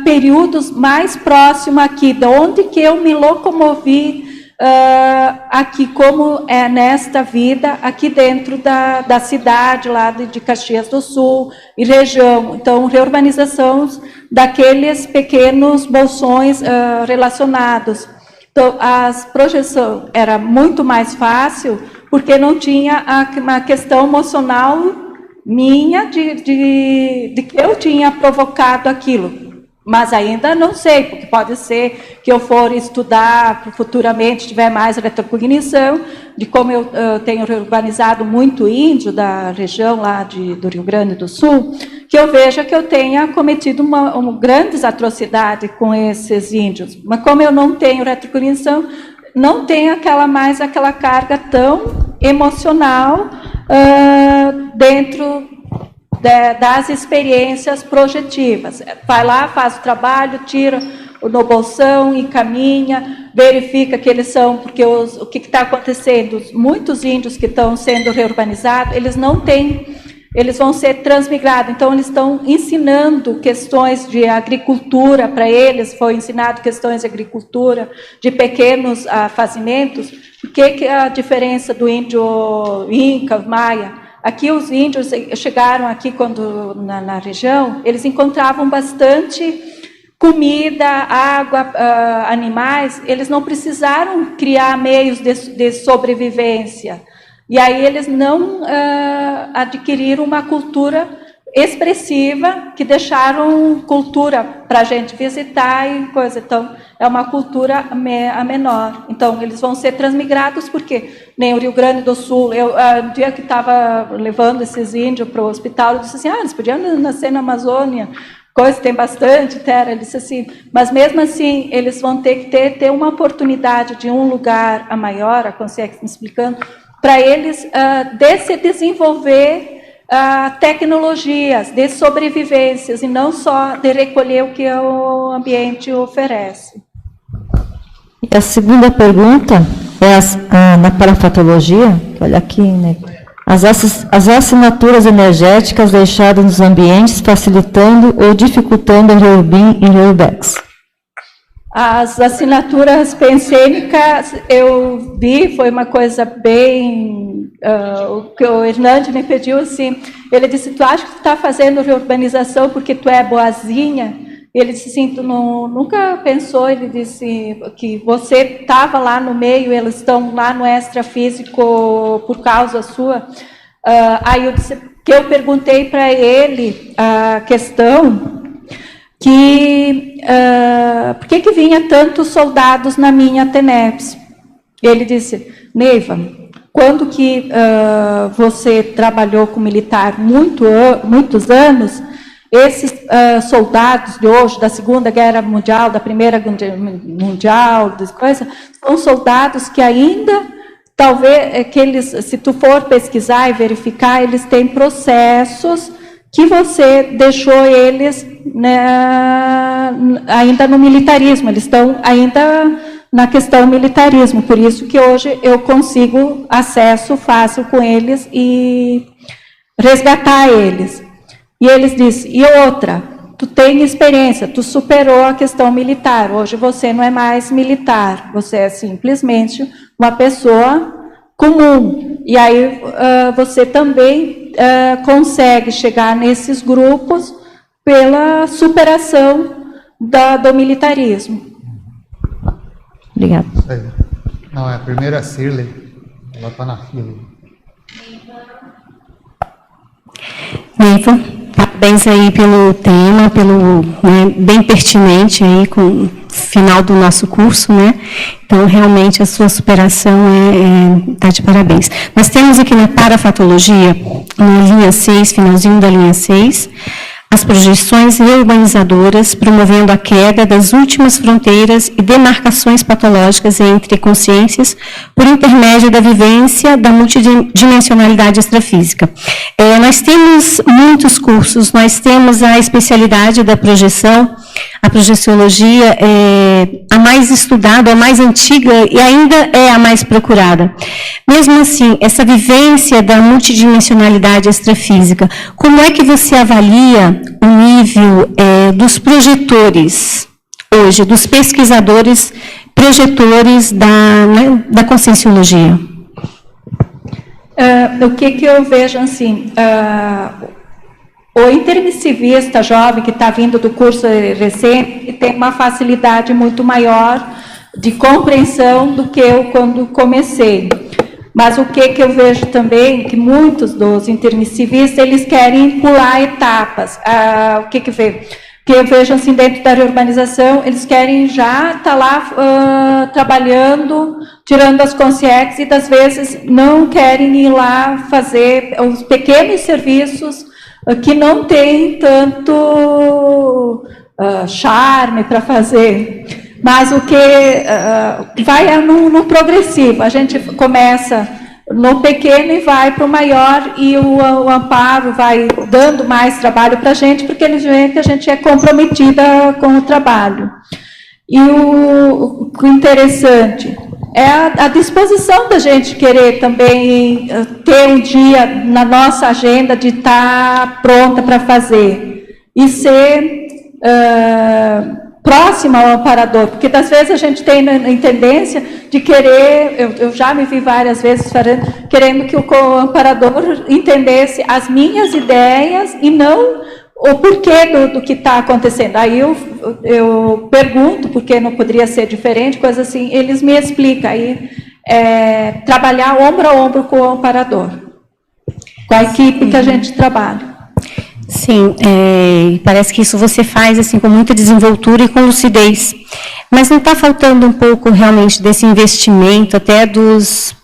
períodos mais próximos aqui, de onde que eu me locomovi aqui, como é nesta vida, aqui dentro da cidade, lá de Caxias do Sul e região. Então, reurbanizações daqueles pequenos bolsões relacionados. Então, as projeções era muito mais fácil, porque não tinha uma questão emocional minha de que eu tinha provocado aquilo. Mas ainda não sei, porque pode ser que eu for estudar futuramente, tiver mais retrocognição, de como eu tenho urbanizado muito índio da região lá do Rio Grande do Sul, que eu veja que eu tenha cometido uma grandes atrocidades com esses índios. Mas como eu não tenho retrocognição, não tenho aquela carga tão emocional dentro das experiências projetivas. Vai lá, faz o trabalho, tira no bolsão, encaminha, verifica que eles são, porque o que está acontecendo? Muitos índios que estão sendo reurbanizados, eles não têm, eles vão ser transmigrados, então eles estão ensinando questões de agricultura para eles, foi ensinado questões de agricultura, de pequenos fazimentos. O que é a diferença do índio Inca, Maia? Aqui os índios chegaram aqui quando na região, eles encontravam bastante comida, água, animais, eles não precisaram criar meios de sobrevivência. E aí eles não adquiriram uma cultura expressiva, que deixaram cultura para a gente visitar e coisa. Então, é uma cultura a menor. Então, eles vão ser transmigrados, porque nem o Rio Grande do Sul, no dia que estava levando esses índios para o hospital, eu disse assim, eles podiam nascer na Amazônia, coisa, tem bastante terra. Ele disse assim, mas mesmo assim, eles vão ter que ter uma oportunidade de um lugar a maior, a consegue me explicando, para eles se desenvolver tecnologias de sobrevivências e não só de recolher o que o ambiente oferece. E a segunda pergunta é na parafatologia, olha aqui, né? As assinaturas energéticas deixadas nos ambientes facilitando ou dificultando a Reurbin e Reurbex. As assinaturas pensênicas, eu vi, foi uma coisa bem... o que o Hernandes me pediu, assim, ele disse, tu acha que tu está fazendo reurbanização porque tu é boazinha? Ele disse assim, tu nunca pensou, ele disse, que você estava lá no meio, eles estão lá no extrafísico por causa sua. Aí eu disse, que eu perguntei para ele a questão... por que vinha tantos soldados na minha TENEPS? Ele disse, Neiva, quando que você trabalhou com militar muitos anos, esses soldados de hoje, da Segunda Guerra Mundial, da Primeira Guerra Mundial, são soldados que ainda, talvez, que eles, se tu for pesquisar e verificar, eles têm processos que você deixou eles, né, ainda no militarismo, eles estão ainda na questão militarismo, por isso que hoje eu consigo acesso fácil com eles e resgatar eles. E eles dizem, e outra, tu tem experiência, tu superou a questão militar, hoje você não é mais militar, você é simplesmente uma pessoa comum. E aí você também consegue chegar nesses grupos pela superação do militarismo. Obrigada. Não, é a primeira Cirlei, ela está na fila. Neiva, parabéns aí pelo tema, bem pertinente aí com o final do nosso curso, né? Então, realmente, a sua superação está de parabéns. Nós temos aqui na parafatologia, na linha 6, finalzinho da linha 6, as projeções reurbanizadores, promovendo a queda das últimas fronteiras e demarcações patológicas entre consciências por intermédio da vivência da multidimensionalidade extrafísica. Nós temos muitos cursos, nós temos a especialidade da projeção, a projeciologia é a mais estudada, a mais antiga e ainda é a mais procurada. Mesmo assim, essa vivência da multidimensionalidade extrafísica, como é que você avalia o nível dos projetores hoje, dos pesquisadores projetores da conscienciologia? O que eu vejo assim, o intermissivista jovem que está vindo do curso recente tem uma facilidade muito maior de compreensão do que eu quando comecei. Mas o que eu vejo também, que muitos dos intermissivistas, eles querem pular etapas. O que eu vejo assim dentro da reurbanização, eles querem já estar lá trabalhando, tirando as consciências e, das vezes, não querem ir lá fazer os pequenos serviços que não tem tanto charme para fazer. Mas o que vai no progressivo. A gente começa no pequeno e vai para o maior, e o amparo vai dando mais trabalho para a gente, porque eles veem que a gente é comprometida com o trabalho. E o interessante é a disposição da gente querer também ter um dia na nossa agenda de estar pronta para fazer e ser próxima ao amparador, porque das vezes a gente tem a tendência de querer, eu já me vi várias vezes querendo que o amparador entendesse as minhas ideias e não o porquê do que está acontecendo. Aí eu pergunto por que não poderia ser diferente, coisa assim, eles me explicam. Aí trabalhar ombro a ombro com o amparador, com a equipe que a gente trabalha. Sim, parece que isso você faz assim com muita desenvoltura e com lucidez. Mas não está faltando um pouco realmente desse investimento até dos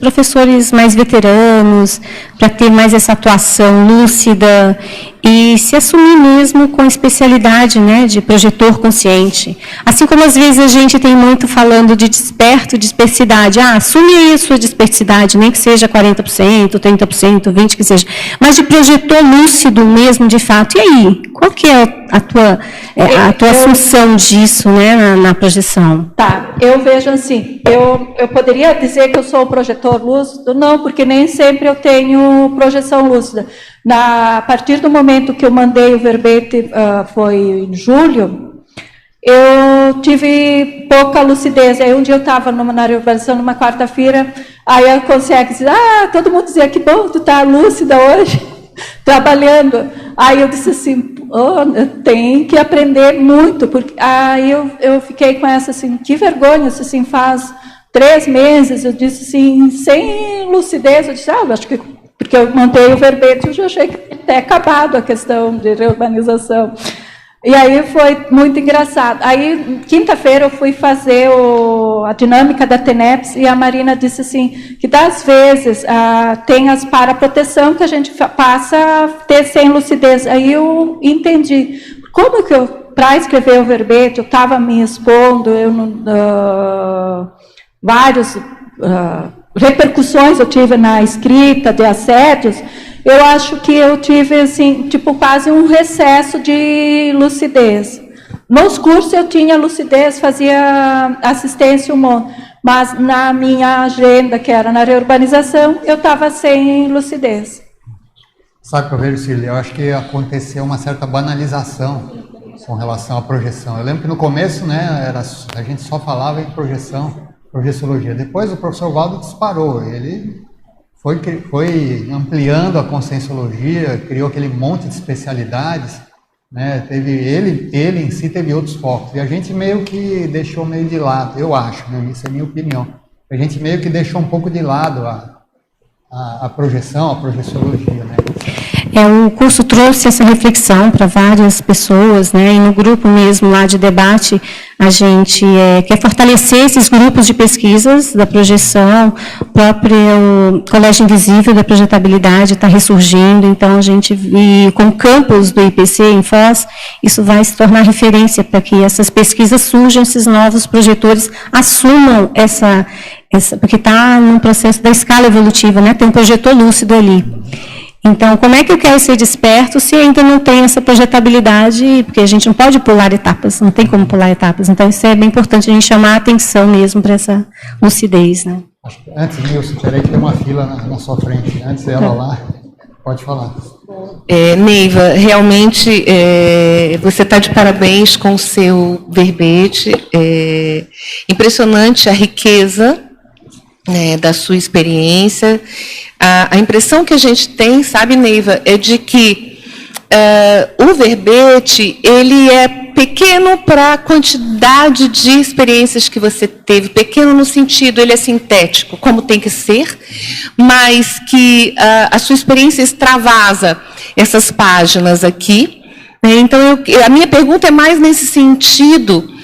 professores mais veteranos, para ter mais essa atuação lúcida e se assumir mesmo com a especialidade, né, de projetor consciente. Assim como às vezes a gente tem muito falando de desperto, dispersidade. Assume aí a sua dispersidade, nem que seja 40%, 30%, 20% que seja, mas de projetor lúcido mesmo, de fato. E aí, qual que é a tua função disso, né, na projeção? Tá, eu vejo assim, eu poderia dizer que eu sou projetor lúcido? Não, porque nem sempre eu tenho projeção lúcida. A partir do momento que eu mandei o verbete, foi em julho, eu tive pouca lucidez. Aí um dia eu estava na reurbanização, numa quarta-feira, aí a consciência disse, todo mundo dizia, que bom, tu está lúcida hoje, trabalhando. Aí eu disse assim, tem que aprender muito, porque aí eu fiquei com essa assim, que vergonha, assim, faz 3 meses, eu disse assim, sem lucidez, eu disse, acho que porque eu mandei o verbete, eu já achei que tinha até acabado a questão de reurbanização. E aí foi muito engraçado. Aí, quinta-feira, eu fui fazer a dinâmica da TENEPS e a Marina disse assim, que das vezes tem as paraproteção que a gente passa a ter sem lucidez. Aí eu entendi. Como que para escrever o verbete, eu estava me expondo, vários repercussões eu tive na escrita de assédios, eu acho que eu tive, assim, tipo, quase um recesso de lucidez. Nos cursos eu tinha lucidez, fazia assistência um monte, mas na minha agenda, que era na reurbanização, eu estava sem lucidez. Sabe o que eu vejo, Cília? Eu acho que aconteceu uma certa banalização com relação à projeção. Eu lembro que no começo, né, a gente só falava em projeciologia. Depois o professor Valdo disparou, ele foi ampliando a conscienciologia, criou aquele monte de especialidades, né, ele em si teve outros focos, e a gente meio que deixou meio de lado, eu acho, né, isso é a minha opinião, a gente meio que deixou um pouco de lado a projeção, a projeciologia, né. O curso trouxe essa reflexão para várias pessoas, né? E no grupo mesmo lá de debate, a gente quer fortalecer esses grupos de pesquisas da projeção, o próprio Colégio Invisível da Projetabilidade está ressurgindo, então a gente, com o campus do IPC em Foz, isso vai se tornar referência para que essas pesquisas surjam, esses novos projetores assumam essa porque está num processo da escala evolutiva, né? Tem um projetor lúcido ali. Então, como é que eu quero ser desperto se ainda não tem essa projetabilidade? Porque a gente não pode pular etapas, não tem como pular etapas. Então, isso é bem importante a gente chamar a atenção mesmo para essa lucidez, né? Antes, Nilson, peraí que tem uma fila na sua frente. Antes dela lá, pode falar. Neiva, realmente você está de parabéns com o seu verbete. Impressionante a riqueza da sua experiência. A impressão que a gente tem, sabe, Neiva, é de que o verbete, ele é pequeno para a quantidade de experiências que você teve, pequeno no sentido, ele é sintético, como tem que ser, mas que a sua experiência extravasa essas páginas aqui. Então, a minha pergunta é mais nesse sentido,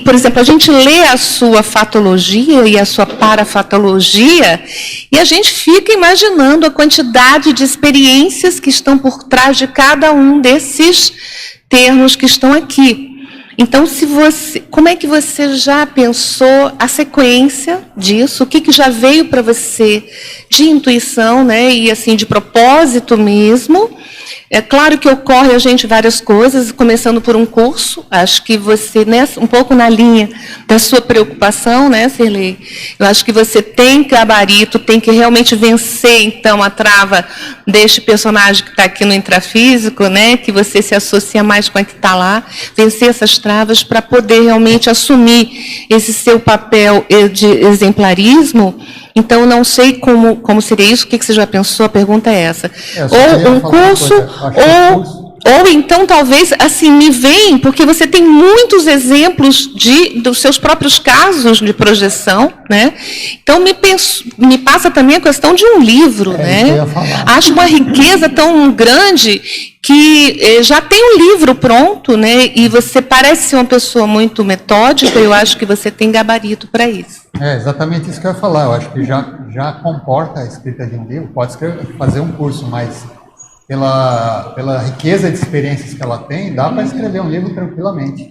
por exemplo, a gente lê a sua fatologia e a sua parafatologia e a gente fica imaginando a quantidade de experiências que estão por trás de cada um desses termos que estão aqui. Então, como é que você já pensou a sequência disso? O que já veio para você de intuição, né, e assim de propósito mesmo? É claro que ocorre a gente várias coisas, começando por um curso. Acho que você, um pouco na linha da sua preocupação, né, Cirlei? Eu acho que você tem gabarito, tem que realmente vencer, então, a trava deste personagem que está aqui no intrafísico, né, que você se associa mais com a que está lá, vencer essas travas para poder realmente assumir esse seu papel de exemplarismo. Então, não sei como seria isso, o que você já pensou, a pergunta é essa. Ou um curso, ou então, talvez, assim, me vem, porque você tem muitos exemplos dos seus próprios casos de projeção, né? Então, me passa também a questão de um livro, né? Acho uma riqueza tão grande que já tem um livro pronto, né? E você parece ser uma pessoa muito metódica, eu acho que você tem gabarito para isso. É exatamente isso que eu ia falar, eu acho que já comporta a escrita de um livro, pode fazer um curso, mas pela riqueza de experiências que ela tem, dá para escrever um livro tranquilamente.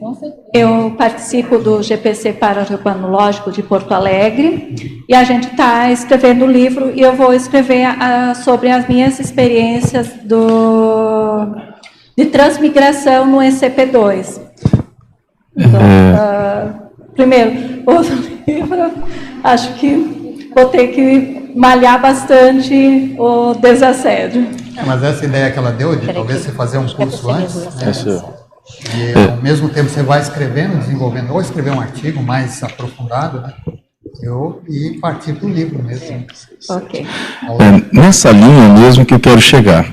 Eu participo do GPC Pararurbanológico de Porto Alegre e a gente está escrevendo um livro e eu vou escrever sobre as minhas experiências de transmigração no ECP2. Então, primeiro, outro livro, acho que vou ter que malhar bastante o desassédio. Mas essa ideia que ela deu, de talvez você fazer um curso antes, né, e ao mesmo tempo você vai escrevendo, desenvolvendo, ou escrever um artigo mais aprofundado, né, e partir para o livro mesmo. Ok. Nessa linha mesmo que eu quero chegar.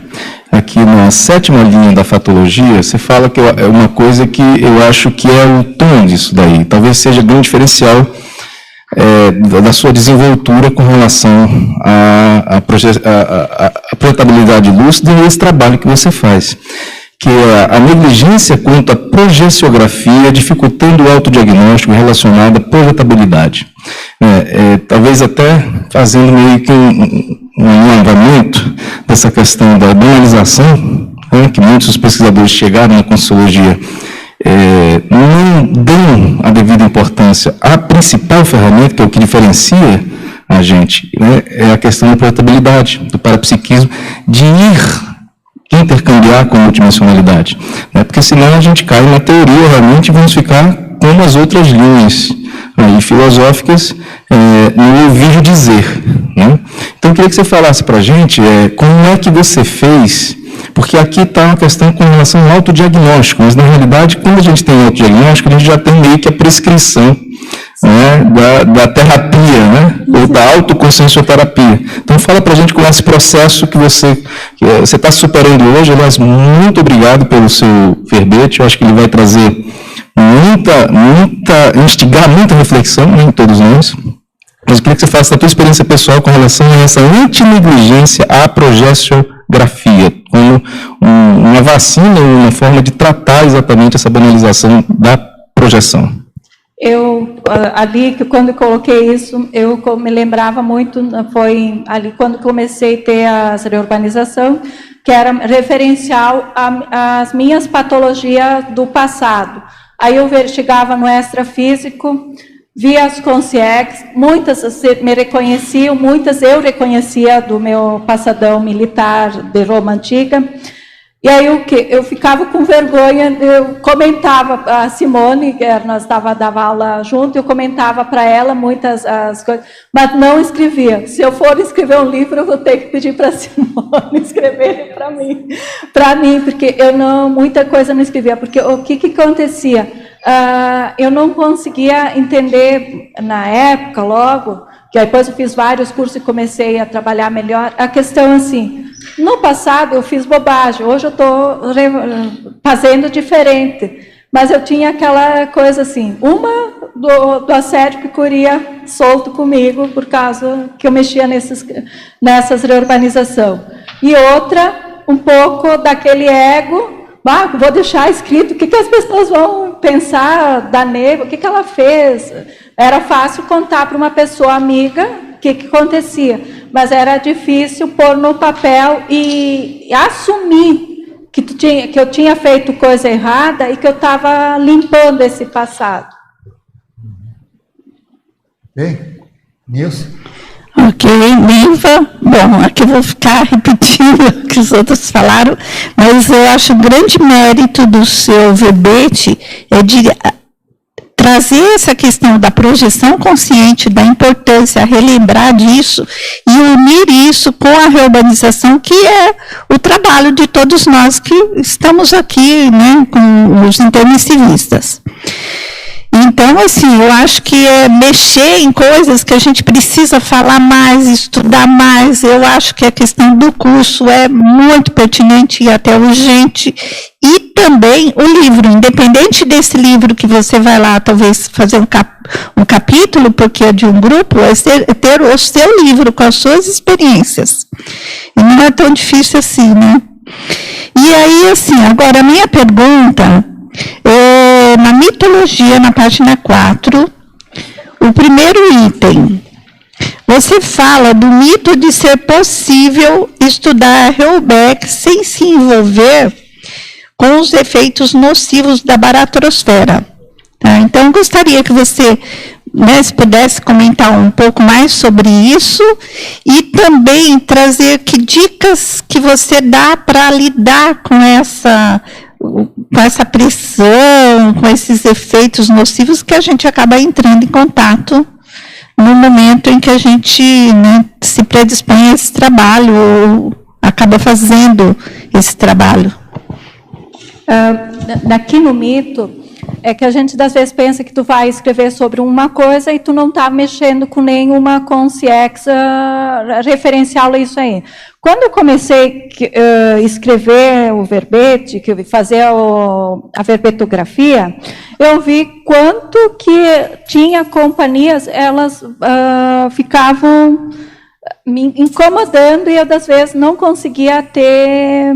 Aqui na 7ª linha da fatologia, você fala que é uma coisa que eu acho que é o tom disso daí. Talvez seja grande diferencial da sua desenvoltura com relação à projetabilidade lúcida e esse trabalho que você faz, que é a negligência quanto à projeciografia, dificultando o autodiagnóstico relacionado à projetabilidade. Talvez até fazendo meio que um alongamento dessa questão da banalização, que muitos pesquisadores chegaram na conscienciologia, não dão a devida importância à principal ferramenta, que é o que diferencia a gente, né, é a questão da projetabilidade, do parapsiquismo, de ir intercambiar com multidimensionalidade. Né? Porque senão a gente cai na teoria realmente e vamos ficar como as outras linhas aí, filosóficas no ouvir dizer. Né? Então, eu queria que você falasse para a gente como é que você fez, porque aqui está uma questão com relação ao autodiagnóstico, mas, na realidade, quando a gente tem autodiagnóstico, a gente já tem meio que a prescrição, né, da terapia, né, ou da autoconsciencioterapia. Então, fala para a gente como é esse processo que você está superando hoje. Aliás, muito obrigado pelo seu verbete, eu acho que ele vai trazer instigar muita reflexão, né, em todos nós. Mas eu queria que você falasse da tua experiência pessoal com relação a essa antinegligência à progestiografia, como uma vacina, uma forma de tratar exatamente essa banalização da projeção. Eu, ali, quando eu coloquei isso, eu me lembrava muito, foi ali quando comecei a ter essa reurbanização, que era referencial às minhas patologias do passado. Aí eu chegava no extrafísico, via as consciex, muitas me reconheciam, muitas eu reconhecia do meu passadão militar de Roma Antiga. E aí eu ficava com vergonha, eu comentava, a Simone, nós dava aula junto, eu comentava para ela muitas as coisas, mas não escrevia. Se eu for escrever um livro, eu vou ter que pedir para a Simone escrever para mim, porque muita coisa não escrevia, porque o que acontecia? Eu não conseguia entender na época, logo, que depois eu fiz vários cursos e comecei a trabalhar melhor, a questão assim, no passado eu fiz bobagem, hoje eu estou fazendo diferente, mas eu tinha aquela coisa assim, uma do assédio que corria solto comigo, por causa que eu mexia nessas reurbanização, e outra, um pouco daquele ego, vou deixar escrito, o que as pessoas vão pensar da Neiva, o que ela fez. Era fácil contar para uma pessoa amiga o que acontecia, mas era difícil pôr no papel e assumir que eu tinha feito coisa errada e que eu estava limpando esse passado. Bem, Nilce? Ok, Neiva. Bom, aqui eu vou ficar repetindo o que os outros falaram, mas eu acho o grande mérito do seu verbete de trazer essa questão da projeção consciente, da importância, relembrar disso e unir isso com a reurbanização, que é o trabalho de todos nós que estamos aqui, né, com os intermissivistas. Então, assim, eu acho que é mexer em coisas que a gente precisa falar mais, estudar mais. Eu acho que a questão do curso é muito pertinente e até urgente. E também o livro, independente desse livro que você vai lá, talvez fazer um capítulo, porque é de um grupo, é ter o seu livro com as suas experiências. E não é tão difícil assim, né? E aí, assim, agora a minha pergunta... na mitologia, na página 4, o primeiro item, você fala do mito de ser possível estudar Reubeck sem se envolver com os efeitos nocivos da baratrosfera. Tá? Então, gostaria que você, se pudesse comentar um pouco mais sobre isso e também trazer que dicas que você dá para lidar com essa pressão, com esses efeitos nocivos que a gente acaba entrando em contato no momento em que a gente se predispõe a esse trabalho, ou acaba fazendo esse trabalho. Daqui no mito, é que a gente às vezes pensa que tu vai escrever sobre uma coisa e tu não está mexendo com nenhuma consciência referencial a isso aí. Quando eu comecei a escrever o verbete, fazer a verbetografia, eu vi quanto que tinha companhias, elas ficavam me incomodando e eu, às vezes, não conseguia ter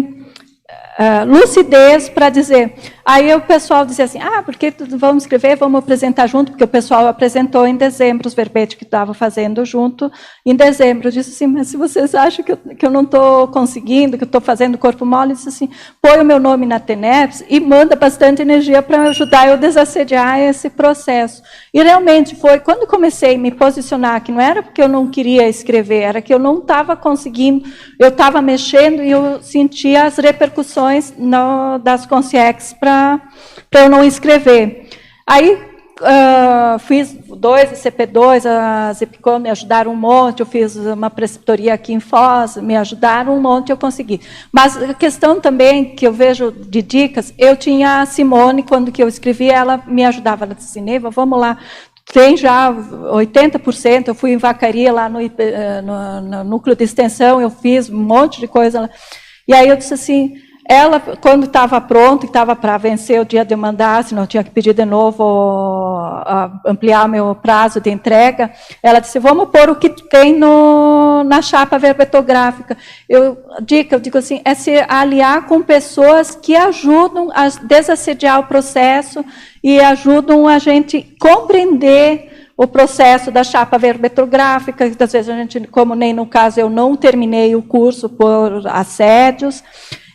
lucidez para dizer... Aí o pessoal dizia assim, porque vamos escrever, vamos apresentar junto, porque o pessoal apresentou em dezembro, os verbetes que estava fazendo junto, em dezembro. Eu disse assim, mas se vocês acham que eu não estou conseguindo, que eu estou fazendo corpo mole, eu disse assim, põe o meu nome na TENEPS e manda bastante energia para ajudar eu a desassediar esse processo. E realmente foi, quando comecei a me posicionar, que não era porque eu não queria escrever, era que eu não estava conseguindo, eu estava mexendo e eu sentia as repercussões das consciências para eu não escrever. Aí fiz 2 CP2, as EPICOM me ajudaram um monte, eu fiz uma preceptoria aqui em Foz, me ajudaram um monte, eu consegui. Mas a questão também que eu vejo de dicas, eu tinha a Simone, quando que eu escrevi, ela me ajudava, ela disse, Neiva, vamos lá, tem já 80%, eu fui em Vacaria, lá no núcleo de extensão, eu fiz um monte de coisa. E aí eu disse assim, ela, quando estava pronto, estava para vencer o dia de eu mandar, senão eu tinha que pedir de novo, ampliar meu prazo de entrega, ela disse, vamos pôr o que tem na chapa verbetográfica. Eu digo assim, é se aliar com pessoas que ajudam a desassediar o processo e ajudam a gente compreender o processo da chapa verbetográfica, que às vezes a gente, como nem no caso eu não terminei o curso por assédios,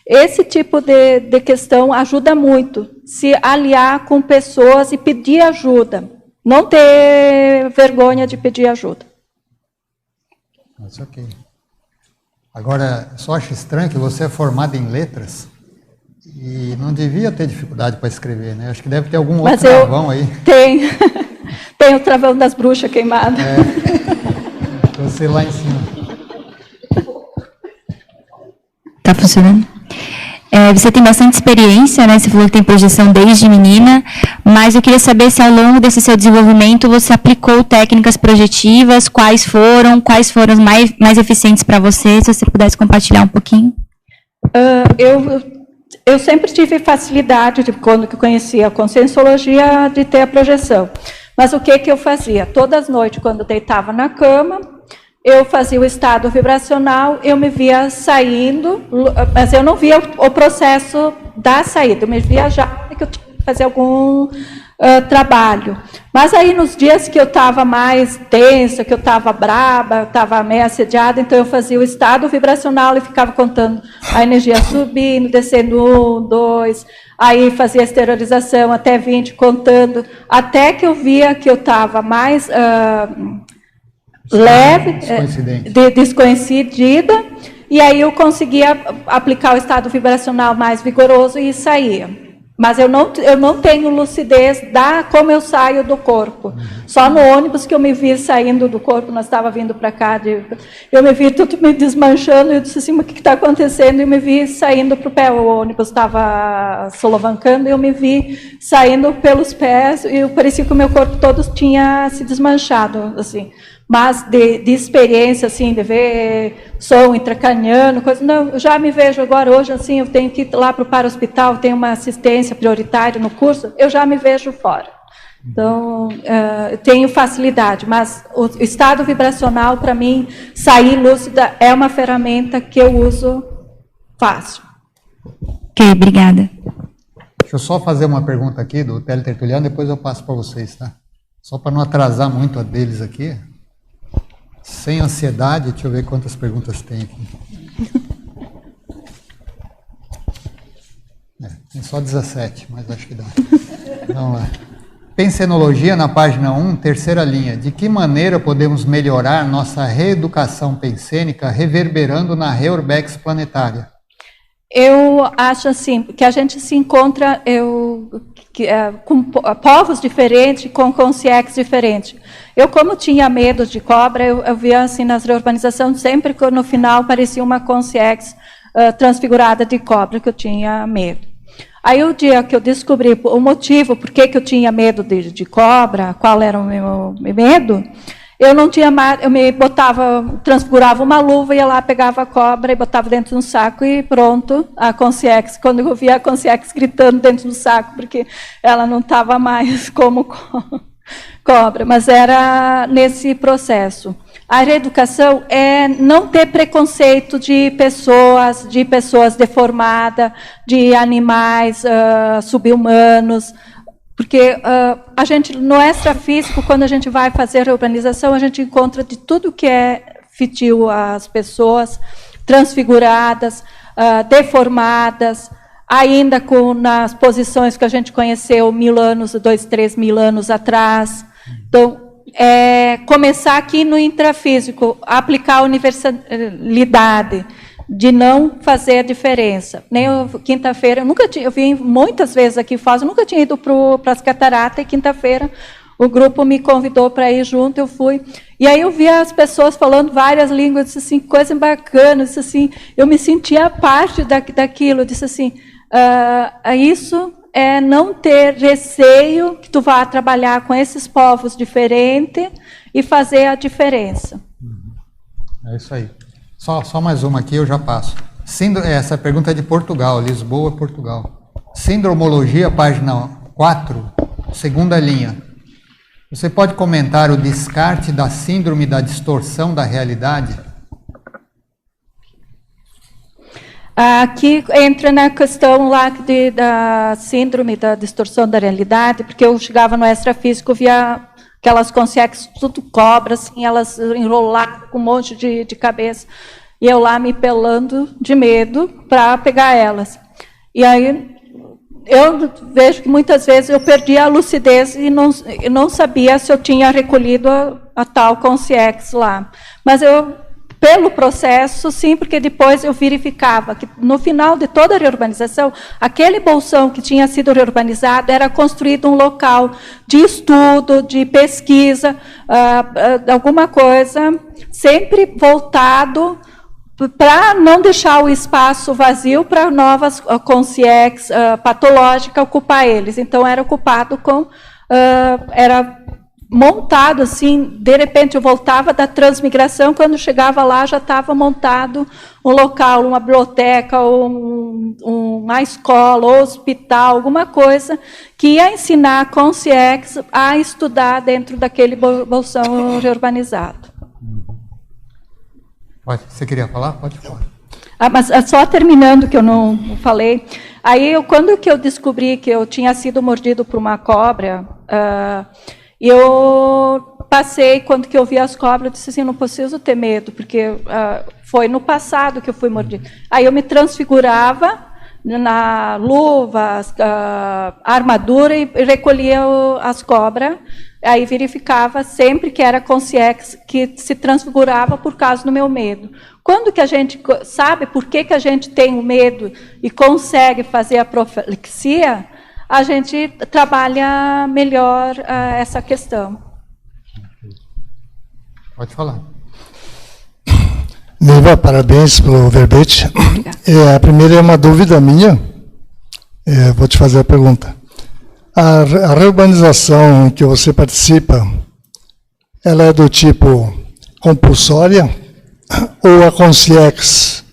esse tipo de questão ajuda muito, se aliar com pessoas e pedir ajuda, não ter vergonha de pedir ajuda. Mas ok. Agora, só acho estranho que você é formado em letras e não devia ter dificuldade para escrever, né? Acho que deve ter algum outro travão aí. Tem o travão das bruxas queimado. Você lá em cima. Tá funcionando? Você tem bastante experiência, né? Você falou que tem projeção desde menina, mas eu queria saber se ao longo desse seu desenvolvimento você aplicou técnicas projetivas, quais foram as mais eficientes para você, se você pudesse compartilhar um pouquinho. Eu sempre tive facilidade, quando eu conhecia a conscienciologia, de ter a projeção. Mas o que eu fazia? Todas as noites, quando eu deitava na cama, eu fazia o estado vibracional, eu me via saindo, mas eu não via o processo da saída, eu me via já que eu tinha que fazer algum trabalho. Mas aí nos dias que eu estava mais tensa, que eu estava braba, estava meio assediada, então eu fazia o estado vibracional e ficava contando a energia subindo, descendo 1, 2, aí fazia a esterilização até 20, contando, até que eu via que eu estava mais leve, desconhecida, e aí eu conseguia aplicar o estado vibracional mais vigoroso e saía. Mas eu não tenho lucidez como eu saio do corpo. Só no ônibus que eu me vi saindo do corpo, nós estávamos vindo para cá, eu me vi tudo me desmanchando, e eu disse assim, mas o que está acontecendo? E eu me vi saindo para o pé, o ônibus estava solavancando, e eu me vi saindo pelos pés, e parecia que o meu corpo todo tinha se desmanchado, assim. Mas de experiência, assim, de ver som intracraniano, coisa, não, eu já me vejo agora, hoje, assim, eu tenho que ir lá para o para-hospital, tenho uma assistência prioritária no curso, eu já me vejo fora. Então, eu tenho facilidade, mas o estado vibracional, para mim, sair lúcida é uma ferramenta que eu uso fácil. Ok, obrigada. Deixa eu só fazer uma pergunta aqui do teletertuliano, depois eu passo para vocês, tá? Só para não atrasar muito a deles aqui. Sem ansiedade, deixa eu ver quantas perguntas tem aqui. Tem só 17, mas acho que dá. Vamos lá. Pensenologia, na página 1, terceira linha. De que maneira podemos melhorar nossa reeducação pensênica reverberando na reurbex planetária? Eu acho assim, que a gente se encontra com povos diferentes, com consciências diferentes. Eu, como tinha medo de cobra, eu via assim nas reurbanizações, sempre que no final parecia uma consciência transfigurada de cobra, que eu tinha medo. Aí o dia que eu descobri o motivo, por que eu tinha medo de cobra, qual era o meu medo, eu não tinha mais, eu me botava, transfigurava uma luva, ia lá, pegava a cobra e botava dentro de um saco e pronto, a consciência, quando eu via a consciência gritando dentro do saco, porque ela não estava mais como cobra. cobra, mas era nesse processo. A reeducação é não ter preconceito de pessoas deformadas, de animais sub-humanos, porque a gente, no extrafísico, quando a gente vai fazer a reurbanização, a gente encontra de tudo que é feitio às pessoas, transfiguradas, deformadas, ainda nas posições que a gente conheceu 1000 anos, 2, 3 mil anos atrás. Então, começar aqui no intrafísico, aplicar a universalidade, de não fazer a diferença. Nem quinta-feira, eu vim muitas vezes aqui em Foz, eu nunca tinha ido para as cataratas, e quinta-feira o grupo me convidou para ir junto, eu fui. E aí eu via as pessoas falando várias línguas, disse assim, coisa bacana, disse assim, eu me sentia parte daquilo, disse assim, isso é não ter receio que tu vá trabalhar com esses povos diferentes e fazer a diferença. É isso aí. Só mais uma aqui, eu já passo. Essa pergunta é de Portugal, Lisboa, Portugal. Sindromologia, página 4, segunda linha. Você pode comentar o descarte da síndrome da distorção da realidade? Aqui entra na questão lá da síndrome da distorção da realidade, porque eu chegava no extrafísico, via aquelas consciências, tudo cobra, assim, elas enroladas com um monte de cabeça, e eu lá me pelando de medo para pegar elas. E aí eu vejo que muitas vezes eu perdi a lucidez e não sabia se eu tinha recolhido a tal consciência lá. Mas pelo processo, sim, porque depois eu verificava que no final de toda a reurbanização, aquele bolsão que tinha sido reurbanizado era construído um local de estudo, de pesquisa, alguma coisa, sempre voltado para não deixar o espaço vazio para novas consciências patológicas ocupar eles. Então, era ocupado era montado assim, de repente eu voltava da transmigração, quando chegava lá já estava montado um local, uma biblioteca, uma escola, um hospital, alguma coisa que ia ensinar a consciência a estudar dentro daquele bolsão reurbanizado. Você queria falar? Pode falar. Mas só terminando, que eu não falei, aí quando que eu descobri que eu tinha sido mordido por uma cobra, eu passei, quando que eu vi as cobras, eu disse assim, não preciso ter medo, porque foi no passado que eu fui mordida. Aí eu me transfigurava na luva, armadura e recolhia as cobras, aí verificava sempre que era consciência que se transfigurava por causa do meu medo. Quando que a gente sabe por que a gente tem o medo e consegue fazer a profilaxia, a gente trabalha melhor essa questão. Pode falar. Neiva, parabéns pelo verbete. A primeira é uma dúvida minha. Vou te fazer a pergunta. A reurbanização que você participa, ela é do tipo compulsória ou a consciência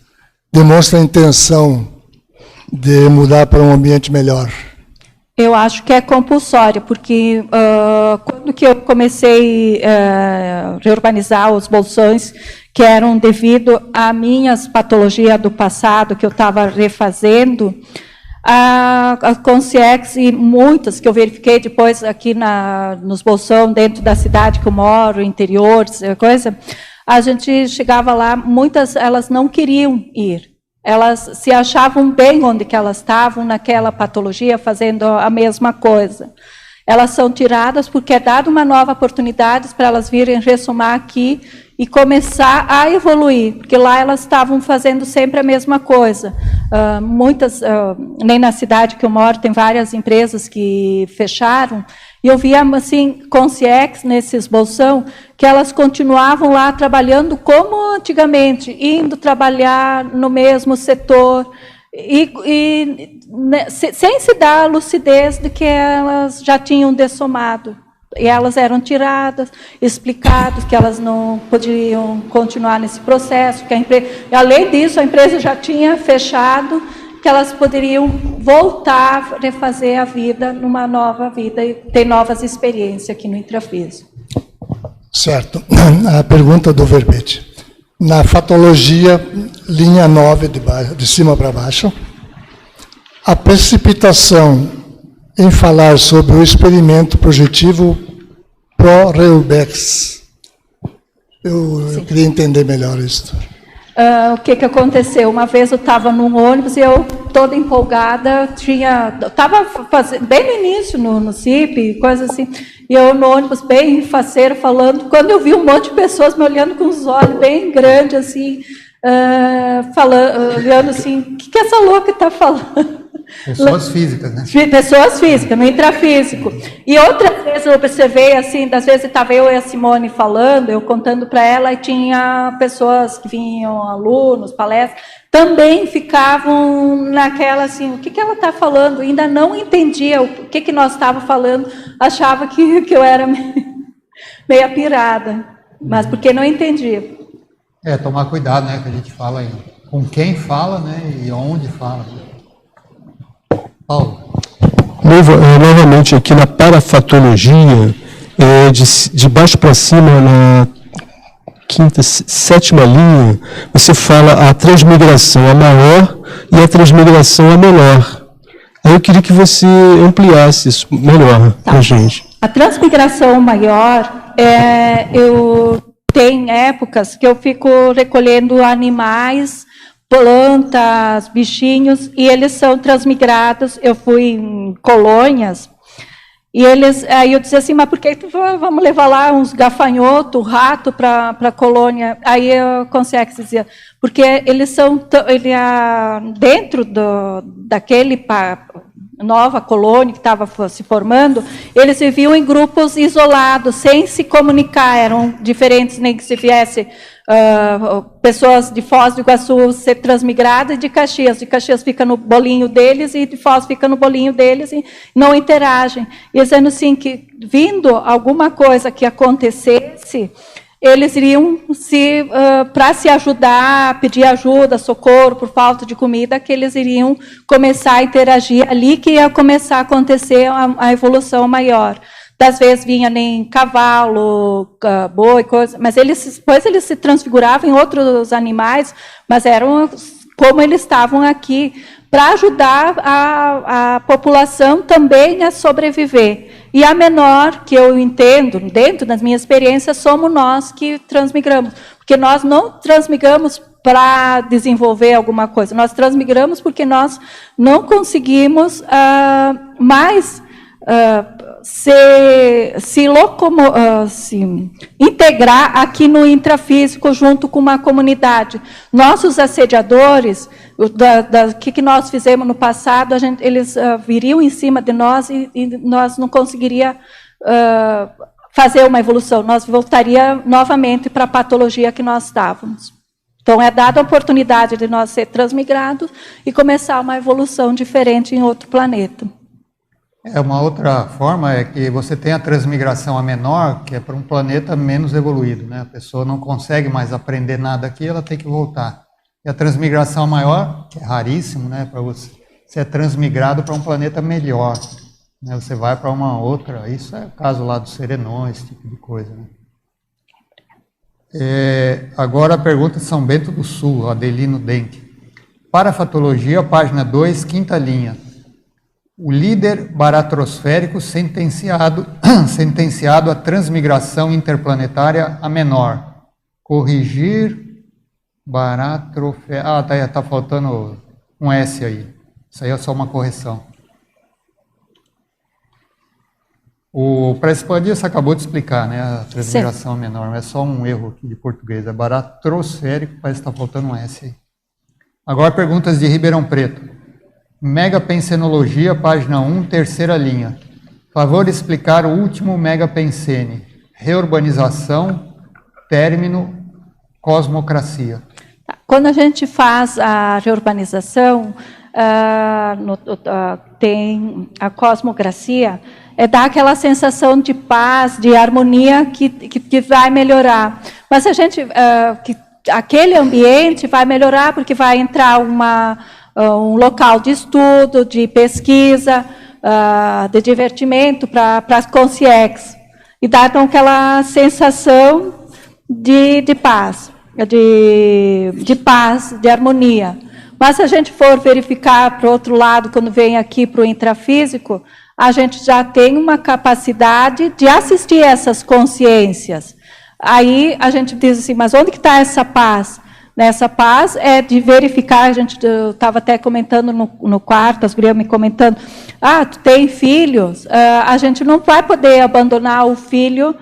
demonstra a intenção de mudar para um ambiente melhor? Eu acho que é compulsória, porque quando que eu comecei a reurbanizar os bolsões, que eram devido a minhas patologias do passado, que eu estava refazendo, a consciência e muitas que eu verifiquei depois aqui nos bolsões, dentro da cidade que eu moro, interior, coisa, a gente chegava lá, muitas elas não queriam ir. Elas se achavam bem onde que elas estavam, naquela patologia, fazendo a mesma coisa. Elas são tiradas porque é dada uma nova oportunidade para elas virem ressomar aqui e começar a evoluir, porque lá elas estavam fazendo sempre a mesma coisa. Nem na cidade que eu moro, tem várias empresas que fecharam, e eu via, assim, consciências nesses bolsão, que elas continuavam lá trabalhando como antigamente, indo trabalhar no mesmo setor, sem se dar a lucidez de que elas já tinham dessomado. E elas eram tiradas, explicadas que elas não podiam continuar nesse processo, que além disso, a empresa já tinha fechado, que elas poderiam voltar, refazer a vida numa nova vida e ter novas experiências aqui no intrafísico. Certo. A pergunta do verbete. Na fatologia, linha 9, de cima para baixo, a precipitação em falar sobre o experimento projetivo ProReubex. Eu queria entender melhor isso. O que aconteceu? Uma vez eu estava num ônibus e eu, toda empolgada, estava bem no início, no CIP, coisa assim, e eu no ônibus bem faceira falando, quando eu vi um monte de pessoas me olhando com os olhos bem grandes, assim, olhando assim, o que essa louca está falando? Pessoas físicas, né? Pessoas físicas, no intrafísico. E outras vezes eu observei, assim, das vezes estava eu e a Simone falando, eu contando para ela, e tinha pessoas que vinham, alunos, palestras, também ficavam naquela, assim, o que ela está falando? Ainda não entendia o que nós estávamos falando, achava que eu era meio pirada, mas porque não entendia. Tomar cuidado, né, que a gente fala aí, com quem fala, né, e onde fala. Paulo. Novamente aqui na parafatologia, de baixo para cima, na sétima linha, você fala a transmigração a maior e a transmigração a menor. Aí eu queria que você ampliasse isso melhor para a gente. A transmigração maior, eu tenho épocas que eu fico recolhendo animais, plantas, bichinhos, e eles são transmigrados. Eu fui em colônias, e aí eu disse assim, mas por que vamos levar lá uns gafanhotos, rato para a colônia? Aí eu consegue dizer, porque eles são, dentro daquele nova colônia que estava se formando, eles viviam em grupos isolados, sem se comunicar, eram diferentes, nem que se viesse pessoas de Foz do Iguaçu ser transmigradas, de Caxias fica no bolinho deles e de Foz fica no bolinho deles e não interagem. E dizendo assim que, vindo alguma coisa que acontecesse, eles iriam, para se ajudar, pedir ajuda, socorro por falta de comida, que eles iriam começar a interagir ali, que ia começar a acontecer a evolução maior. Das vezes vinha nem cavalo, boi, coisa, mas depois eles se transfiguravam em outros animais, mas eram como eles estavam aqui, para ajudar a população também a sobreviver. E a menor, que eu entendo, dentro das minhas experiências, somos nós que transmigramos. Porque nós não transmigramos para desenvolver alguma coisa, nós transmigramos porque nós não conseguimos mais se integrar aqui no intrafísico junto com uma comunidade. Nossos assediadores, que nós fizemos no passado, eles viriam em cima de nós e nós não conseguiríamos fazer uma evolução, nós voltaríamos novamente para a patologia que nós estávamos. Então, é dada a oportunidade de nós ser transmigrados e começar uma evolução diferente em outro planeta. Uma outra forma é que você tem a transmigração a menor, que é para um planeta menos evoluído, né? A pessoa não consegue mais aprender nada aqui, ela tem que voltar. E a transmigração maior, que é raríssimo, né? Para você é transmigrado para um planeta melhor, né? Você vai para uma outra, isso é o caso lá dos serenões, esse tipo de coisa, né? Agora a pergunta de São Bento do Sul, Adelino Denk. Parafatologia, página 2, quinta linha. O líder baratrosférico sentenciado à transmigração interplanetária a menor. Corrigir baratroférico. Tá faltando um S aí. Isso aí é só uma correção. Para expandir, você acabou de explicar, né? A transmigração menor. É só um erro aqui de português. É baratrosférico, parece que está faltando um S aí. Agora perguntas de Ribeirão Preto. Megapensenologia, página 1, terceira linha. Favor explicar o último megapensene. Reurbanização, término, cosmocracia. Quando a gente faz a reurbanização, tem a cosmocracia, dá aquela sensação de paz, de harmonia que vai melhorar. Mas a gente, aquele ambiente vai melhorar porque vai entrar um local de estudo, de pesquisa, de divertimento para as consciex. E dá então aquela sensação de paz, de paz, de harmonia. Mas se a gente for verificar para o outro lado, quando vem aqui para o intrafísico, a gente já tem uma capacidade de assistir essas consciências. Aí a gente diz assim, mas onde que está essa paz? Nessa paz é de verificar, eu estava até comentando no quarto, as gurias me comentando, tu tem filhos, a gente não vai poder abandonar o filho,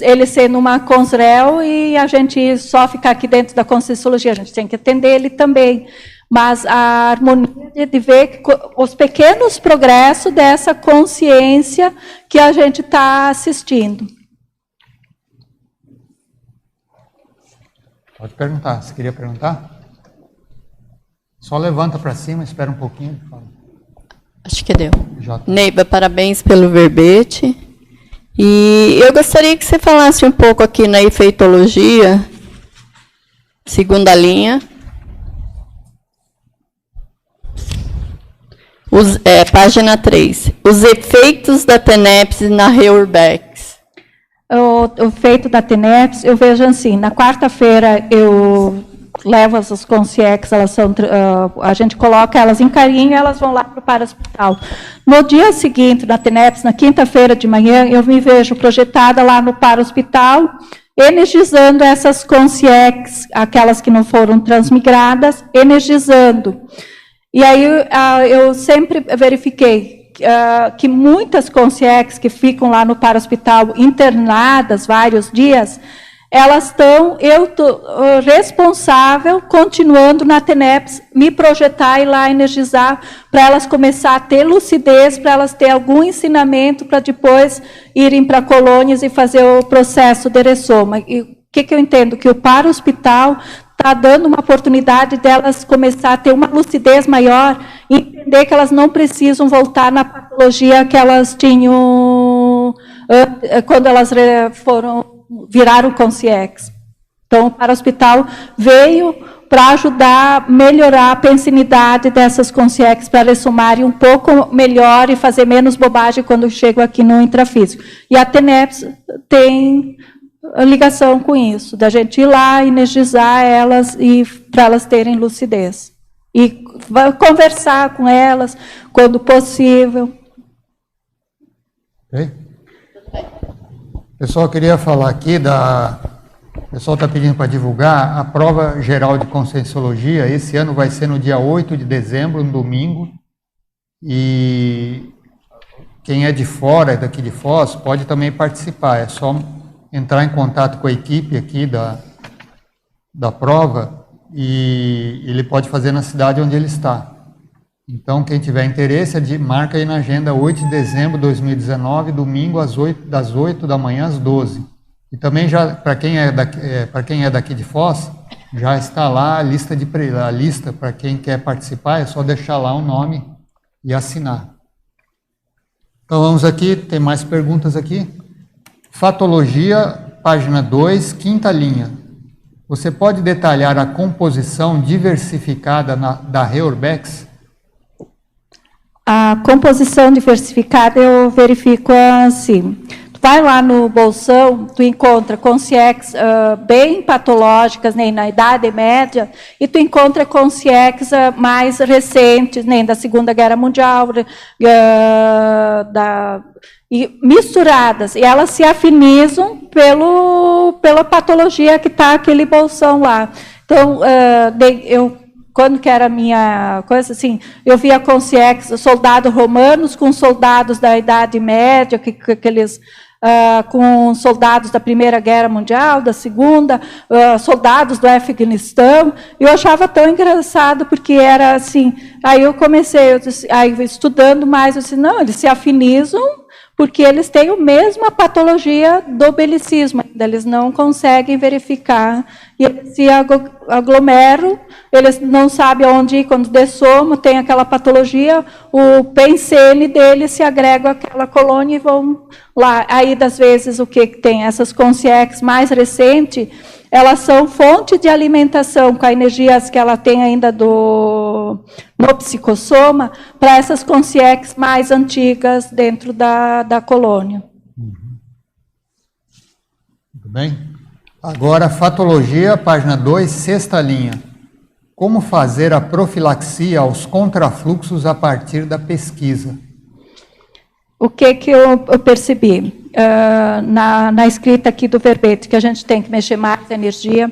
ele sendo uma consrel, e a gente só ficar aqui dentro da Conscienciologia, a gente tem que atender ele também. Mas a harmonia de ver os pequenos progressos dessa consciência que a gente está assistindo. Pode perguntar. Você queria perguntar? Só levanta para cima, espera um pouquinho. Acho que deu. Já. Neiva, parabéns pelo verbete. E eu gostaria que você falasse um pouco aqui na efeitologia, segunda linha. Página 3. Os efeitos da TENEPS na Reurbex. O efeito da TENEPS, eu vejo assim, na quarta-feira eu levo essas consciex, a gente coloca elas em carinho e elas vão lá para o para-hospital. No dia seguinte, na TENEPS, na quinta-feira de manhã, eu me vejo projetada lá no para-hospital, energizando essas consciex, aquelas que não foram transmigradas, energizando. E aí eu sempre verifiquei que muitas consciex que ficam lá no para-hospital internadas vários dias, elas eu estou responsável, continuando na TENEPS, me projetar e lá energizar, para elas começar a ter lucidez, para elas ter algum ensinamento, para depois irem para colônias e fazer o processo de Eresoma. E o que eu entendo? Que o para-hospital está dando uma oportunidade delas começar a ter uma lucidez maior e entender que elas não precisam voltar na patologia que elas tinham quando elas viraram consciex. Então, o para-hospital veio para ajudar a melhorar a pensinidade dessas consciex, para elas somarem um pouco melhor e fazer menos bobagem quando chegam aqui no intrafísico. E a TENEPS tem ligação com isso, da gente ir lá, energizar elas e para elas terem lucidez. E conversar com elas quando possível. Okay. Pessoal, eu queria falar aqui o pessoal está pedindo para divulgar a prova geral de Conscienciologia. Esse ano vai ser no dia 8 de dezembro, no domingo. E quem é de fora, daqui de Foz, pode também participar. É só entrar em contato com a equipe aqui da prova e ele pode fazer na cidade onde ele está. Então, quem tiver interesse, marca aí na agenda 8 de dezembro de 2019, domingo, das 8 da manhã às 12. E também, para quem é daqui de Foz, já está lá a lista para quem quer participar, é só deixar lá o nome e assinar. Então, vamos aqui, tem mais perguntas aqui. Fatologia, página 2, quinta linha. Você pode detalhar a composição diversificada da Reurbex? A composição diversificada eu verifico assim. Tu vai lá no bolsão, tu encontra consciex bem patológicas, nem na Idade Média, e tu encontra consciex mais recentes, nem da Segunda Guerra Mundial, e misturadas, e elas se afinizam pela patologia que está aquele bolsão lá. Então, quando que era a minha coisa assim, eu via consciex, soldados romanos com soldados da Idade Média, com soldados da Primeira Guerra Mundial, da Segunda, soldados do Afeganistão, e eu achava tão engraçado, porque era assim, aí eu comecei, estudando mais, eu disse, não, eles se afinizam, porque eles têm a mesma patologia do belicismo, eles não conseguem verificar, e eles se aglomeram, eles não sabem aonde ir, quando dessomam, tem aquela patologia, o pensene deles se agrega àquela colônia e vão lá. Aí, das vezes, o que tem? Essas consciex mais recentes, elas são fonte de alimentação com as energias que ela tem ainda no psicossoma para essas consciências mais antigas dentro da colônia. Muito bem. Agora, fatologia, página 2, sexta linha. Como fazer a profilaxia aos contrafluxos a partir da pesquisa? O que eu percebi na escrita aqui do verbete, que a gente tem que mexer mais a energia,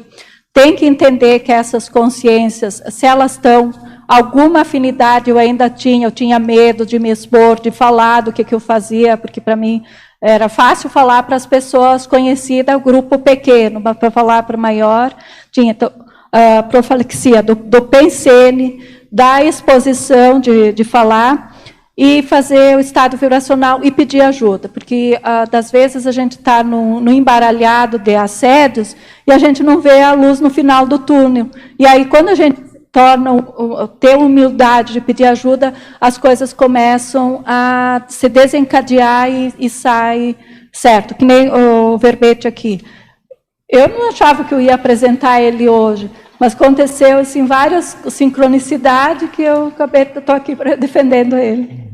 tem que entender que essas consciências, se elas estão, alguma afinidade eu ainda tinha, eu tinha medo de me expor, de falar do que eu fazia, porque para mim era fácil falar para as pessoas conhecidas, grupo pequeno, mas para falar para o maior, tinha então, a profilaxia do pensene, da exposição de falar, e fazer o estado vibracional e pedir ajuda, porque das vezes a gente está no embaralhado de assédios e a gente não vê a luz no final do túnel. E aí, quando a gente ter humildade de pedir ajuda, as coisas começam a se desencadear e sai certo, que nem o verbete aqui. Eu não achava que eu ia apresentar ele hoje, mas aconteceu assim, várias sincronicidades que eu estou aqui defendendo ele.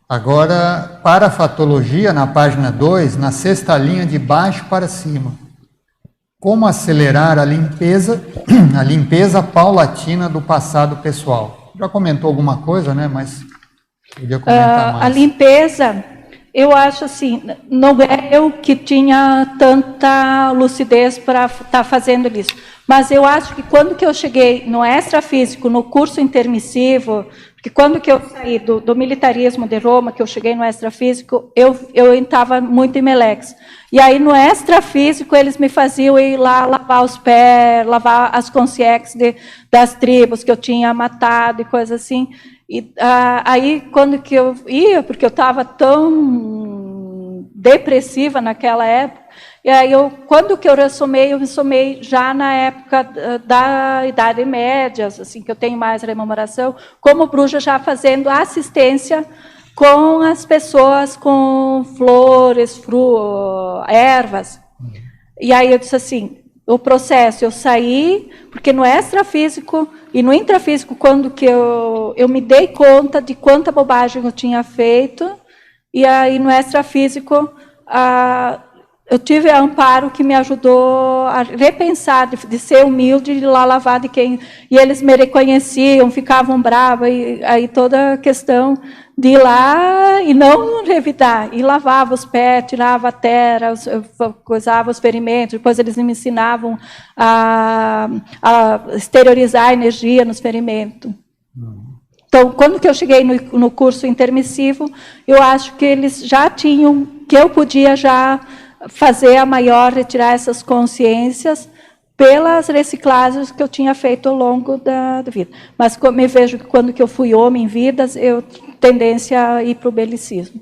Agora, para a fatologia, na página 2, na sexta linha de baixo para cima. Como acelerar a limpeza paulatina do passado pessoal? Já comentou alguma coisa, né? Mas podia comentar mais. A limpeza, eu acho assim, não é eu que tinha tanta lucidez para estar fazendo isso. Mas eu acho que quando que eu cheguei no extrafísico, no curso intermissivo, porque quando que eu saí do militarismo de Roma, que eu cheguei no extrafísico, eu estava muito em melex. E aí, no extrafísico, eles me faziam ir lá lavar os pés, lavar as consciências das tribos que eu tinha matado e coisas assim. E aí, quando que eu ia, porque eu estava tão depressiva naquela época, e aí, quando que eu me somei já na época da Idade Média, assim, que eu tenho mais rememoração, como bruxa já fazendo assistência com as pessoas com flores, ervas. E aí eu disse assim, o processo, eu saí, porque no extrafísico e no intrafísico, quando que eu me dei conta de quanta bobagem eu tinha feito, e aí no extrafísico, eu tive a Amparo que me ajudou a repensar, de ser humilde, de ir lá lavar de quem... E eles me reconheciam, ficavam bravos, e aí toda a questão de ir lá e não revidar. E lavava os pés, tirava a terra, coisava os ferimentos, depois eles me ensinavam a exteriorizar a energia nos ferimentos. Então, quando que eu cheguei no curso intermissivo, eu acho que eles já tinham, que eu podia já fazer a maior, retirar essas consciências pelas reciclagens que eu tinha feito ao longo da vida. Mas como eu vejo que quando que eu fui homem em vidas, eu tendência a ir para o belicismo.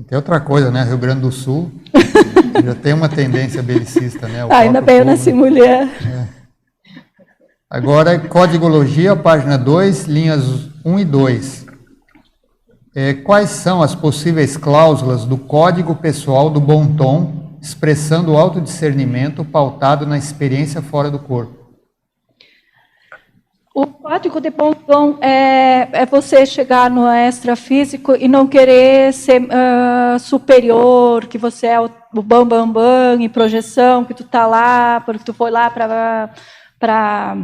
Tem outra coisa, né? Rio Grande do Sul já tem uma tendência belicista, né? Ainda bem eu nasci mulher. Agora, Códigologia, página 2, linhas 1 e 2. Quais são as possíveis cláusulas do Código Pessoal do Bom Tom, expressando o autodiscernimento pautado na experiência fora do corpo? O Código de Bom Tom é você chegar no extrafísico e não querer ser superior, que você é o bam em projeção, que tu está lá, porque tu foi lá para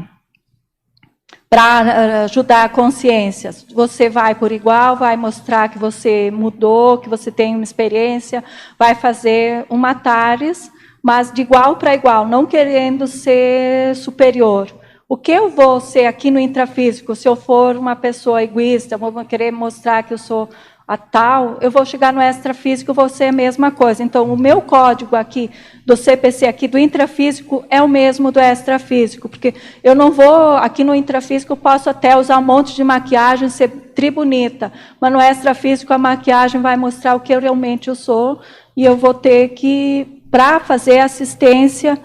ajudar a consciência. Você vai por igual, vai mostrar que você mudou, que você tem uma experiência, vai fazer um matares, mas de igual para igual, não querendo ser superior. O que eu vou ser aqui no intrafísico, se eu for uma pessoa egoísta, vou querer mostrar que eu sou a tal, eu vou chegar no extrafísico e vou ser a mesma coisa. Então, o meu código aqui, do CPC, aqui do intrafísico, é o mesmo do extrafísico, porque eu não vou, aqui no intrafísico, eu posso até usar um monte de maquiagem, ser tribunita, mas no extrafísico a maquiagem vai mostrar o que eu realmente sou, e eu vou ter que, para fazer assistência,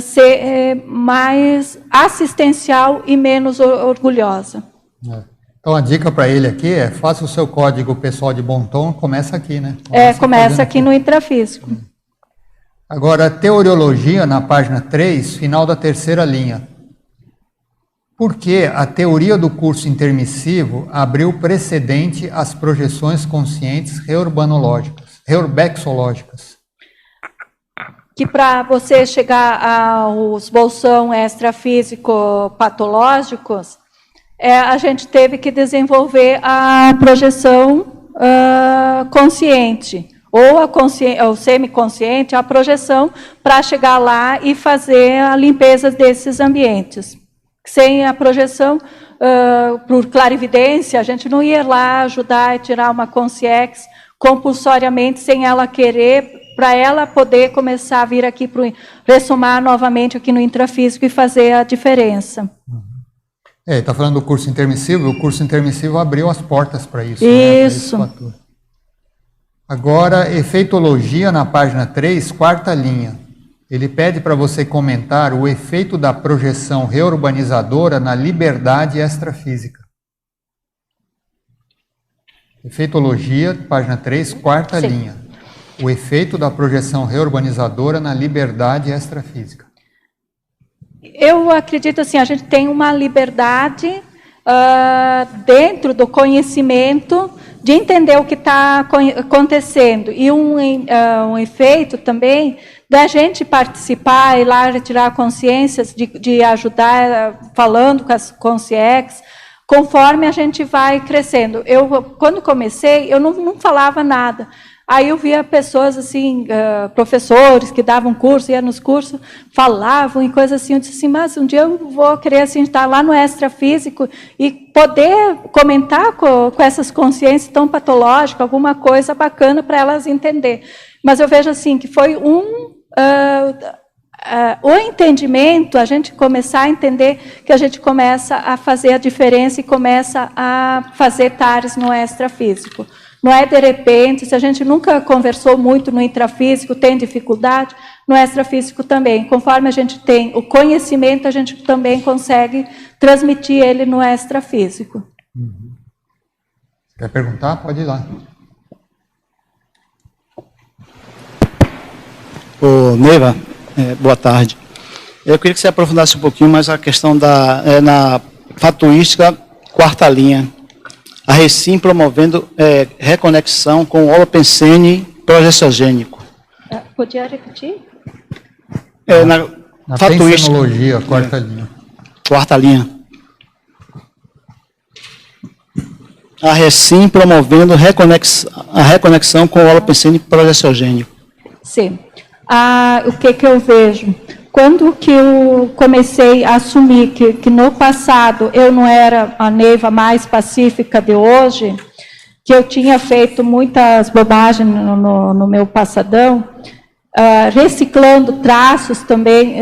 ser mais assistencial e menos orgulhosa. Então, a dica para ele aqui é: faça o seu código pessoal de bom tom, começa aqui, né? Começa aqui no intrafísico. Agora, teoriologia, na página 3, final da terceira linha. Por que a teoria do curso intermissivo abriu precedente às projeções conscientes reurbexológicas? Que para você chegar aos bolsão extrafísico-patológicos, a gente teve que desenvolver a projeção consciente, ou semiconsciente, a projeção para chegar lá e fazer a limpeza desses ambientes. Sem a projeção, por clarividência, a gente não ia lá ajudar a tirar uma consciência compulsoriamente, sem ela querer, para ela poder começar a vir aqui, ressumar novamente aqui no intrafísico e fazer a diferença. Está falando do curso intermissivo, o curso intermissivo abriu as portas para isso. Isso. Né, para esse Agora, efeitologia na página 3, quarta linha. Ele pede para você comentar o efeito da projeção reurbanizadora na liberdade extrafísica. Efeitologia, página 3, quarta linha. O efeito da projeção reurbanizadora na liberdade extrafísica. Eu acredito assim, a gente tem uma liberdade dentro do conhecimento de entender o que está acontecendo. E um efeito também da gente participar e lá retirar consciências, de ajudar falando com as consciências, conforme a gente vai crescendo. Quando comecei, eu não falava nada. Aí eu via pessoas assim, professores que davam curso, iam nos cursos, falavam e coisas assim. Eu disse assim, mas um dia eu vou querer assim, estar lá no extrafísico e poder comentar com essas consciências tão patológicas, alguma coisa bacana para elas entenderem. Mas eu vejo assim que foi o entendimento, a gente começar a entender que a gente começa a fazer a diferença e começa a fazer tares no extrafísico. Não é de repente, se a gente nunca conversou muito no intrafísico, tem dificuldade, no extrafísico também. Conforme a gente tem o conhecimento, a gente também consegue transmitir ele no extrafísico. Quer perguntar? Pode ir lá. Ô, Neiva, boa tarde. Eu queria que você aprofundasse um pouquinho mais a questão na fatuística, quarta linha. A Recim promovendo reconexão com o holopensene progestogênico. Podia repetir? Na pensenologia, quarta linha. Quarta linha. A Recim promovendo a reconexão com o holopensene progestogênico. Sim. O que eu vejo? Quando que eu comecei a assumir que no passado eu não era a Neiva mais pacífica de hoje, que eu tinha feito muitas bobagens no meu passadão, reciclando traços também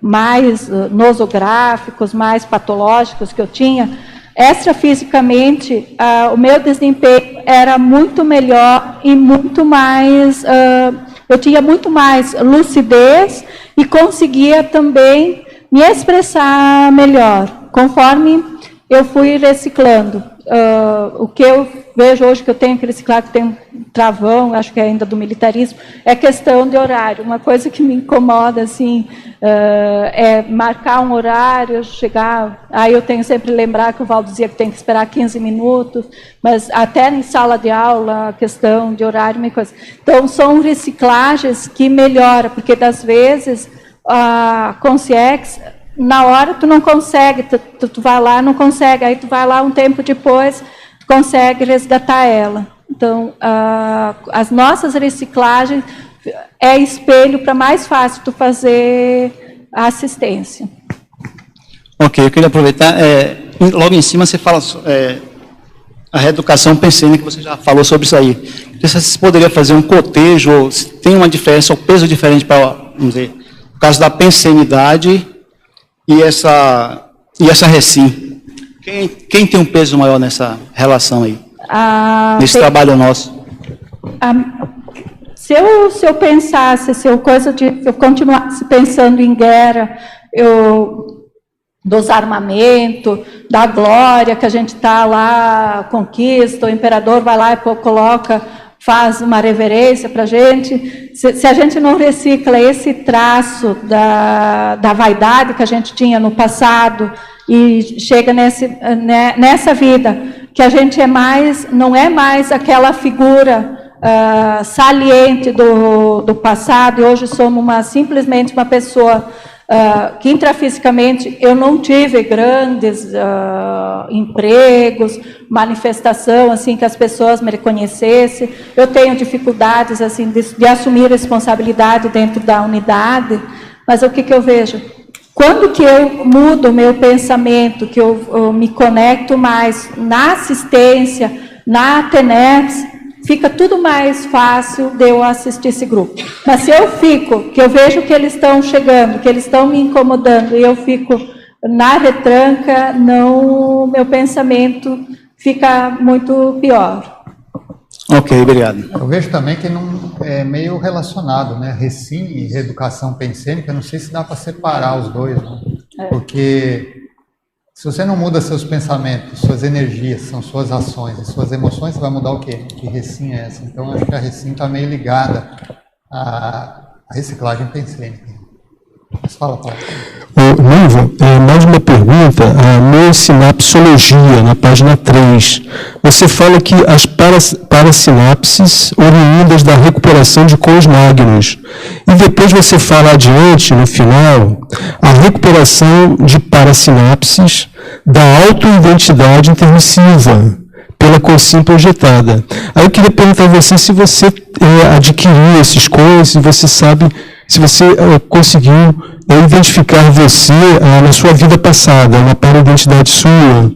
mais nosográficos, mais patológicos que eu tinha, extrafisicamente, o meu desempenho era muito melhor e muito mais... eu tinha muito mais lucidez e conseguia também me expressar melhor, conforme eu fui reciclando. O que eu vejo hoje que eu tenho que reciclar, que tem um travão, acho que é ainda do militarismo, é questão de horário. Uma coisa que me incomoda, assim, é marcar um horário, chegar... Aí eu tenho sempre que lembrar que o Valdo dizia que tem que esperar 15 minutos, mas até em sala de aula, a questão de horário, uma coisa. Então, são reciclagens que melhoram, porque, das vezes, a consciência... Na hora tu não consegue, tu vai lá, não consegue, aí tu vai lá um tempo depois, tu consegue resgatar ela. Então, as nossas reciclagens é espelho para mais fácil tu fazer a assistência. Ok, eu queria aproveitar, logo em cima você fala a reeducação pensene, que você já falou sobre isso aí. Você poderia fazer um cotejo, ou se tem uma diferença, um peso diferente para, vamos dizer, no caso da pensenidade e essa Recim. Quem tem um peso maior nessa relação aí? Nesse trabalho nosso? Se eu pensasse, se eu continuasse pensando em guerra, dos armamentos, da glória que a gente está lá, conquista, o imperador vai lá e coloca faz uma reverência para a gente, se a gente não recicla esse traço da vaidade que a gente tinha no passado e chega nessa vida, que a gente não é mais aquela figura saliente do passado, e hoje somos simplesmente uma pessoa que intrafisicamente eu não tive grandes empregos, manifestação assim que as pessoas me reconhecessem. Eu tenho dificuldades assim de assumir responsabilidade dentro da unidade, mas o que eu vejo? Quando que eu mudo o meu pensamento, que eu me conecto mais na assistência, na TENEPS, fica tudo mais fácil de eu assistir esse grupo. Mas se eu fico, que eu vejo que eles estão chegando, que eles estão me incomodando, e eu fico na retranca, meu pensamento fica muito pior. Ok, obrigado. Eu vejo também que não é meio relacionado, né? Recim e reeducação pensênica, eu não sei se dá para separar os dois, né? Porque se você não muda seus pensamentos, suas energias, são suas ações e suas emoções, você vai mudar o quê? Que recim é essa? Então, acho que a recim está meio ligada à reciclagem pensênica. Mas fala, Paulo. Nilva, mais uma pergunta. A neurosinapsologia, na página 3. Você fala que as parasinapses oriundas da recuperação de cons magnos. E depois você fala adiante, no final, a recuperação de parasinapses da autoidentidade intermissiva pela consciência projetada. Aí eu queria perguntar a você se você adquiriu esses cons, se você sabe, se você conseguiu identificar você na sua vida passada, uma para-identidade sua,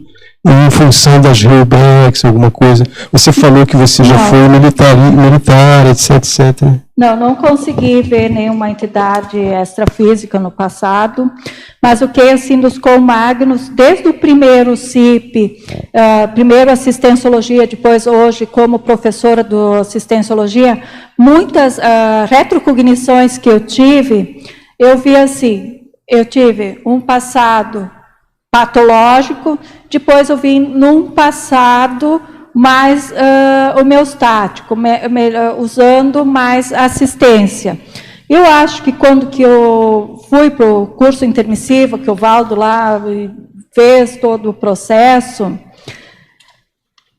em função das Reubecks, alguma coisa. Você falou que você já foi militar, etc. Não consegui ver nenhuma entidade extrafísica no passado, mas o que, assim, dos comagnos, desde o primeiro CIP, primeiro assistenciologia, depois hoje como professora do assistenciologia, muitas retrocognições que eu tive, eu vi assim, eu tive um passado patológico, depois eu vim num passado mais homeostático, usando mais assistência. Eu acho que quando que eu fui para o curso intermissivo, que o Valdo lá fez todo o processo,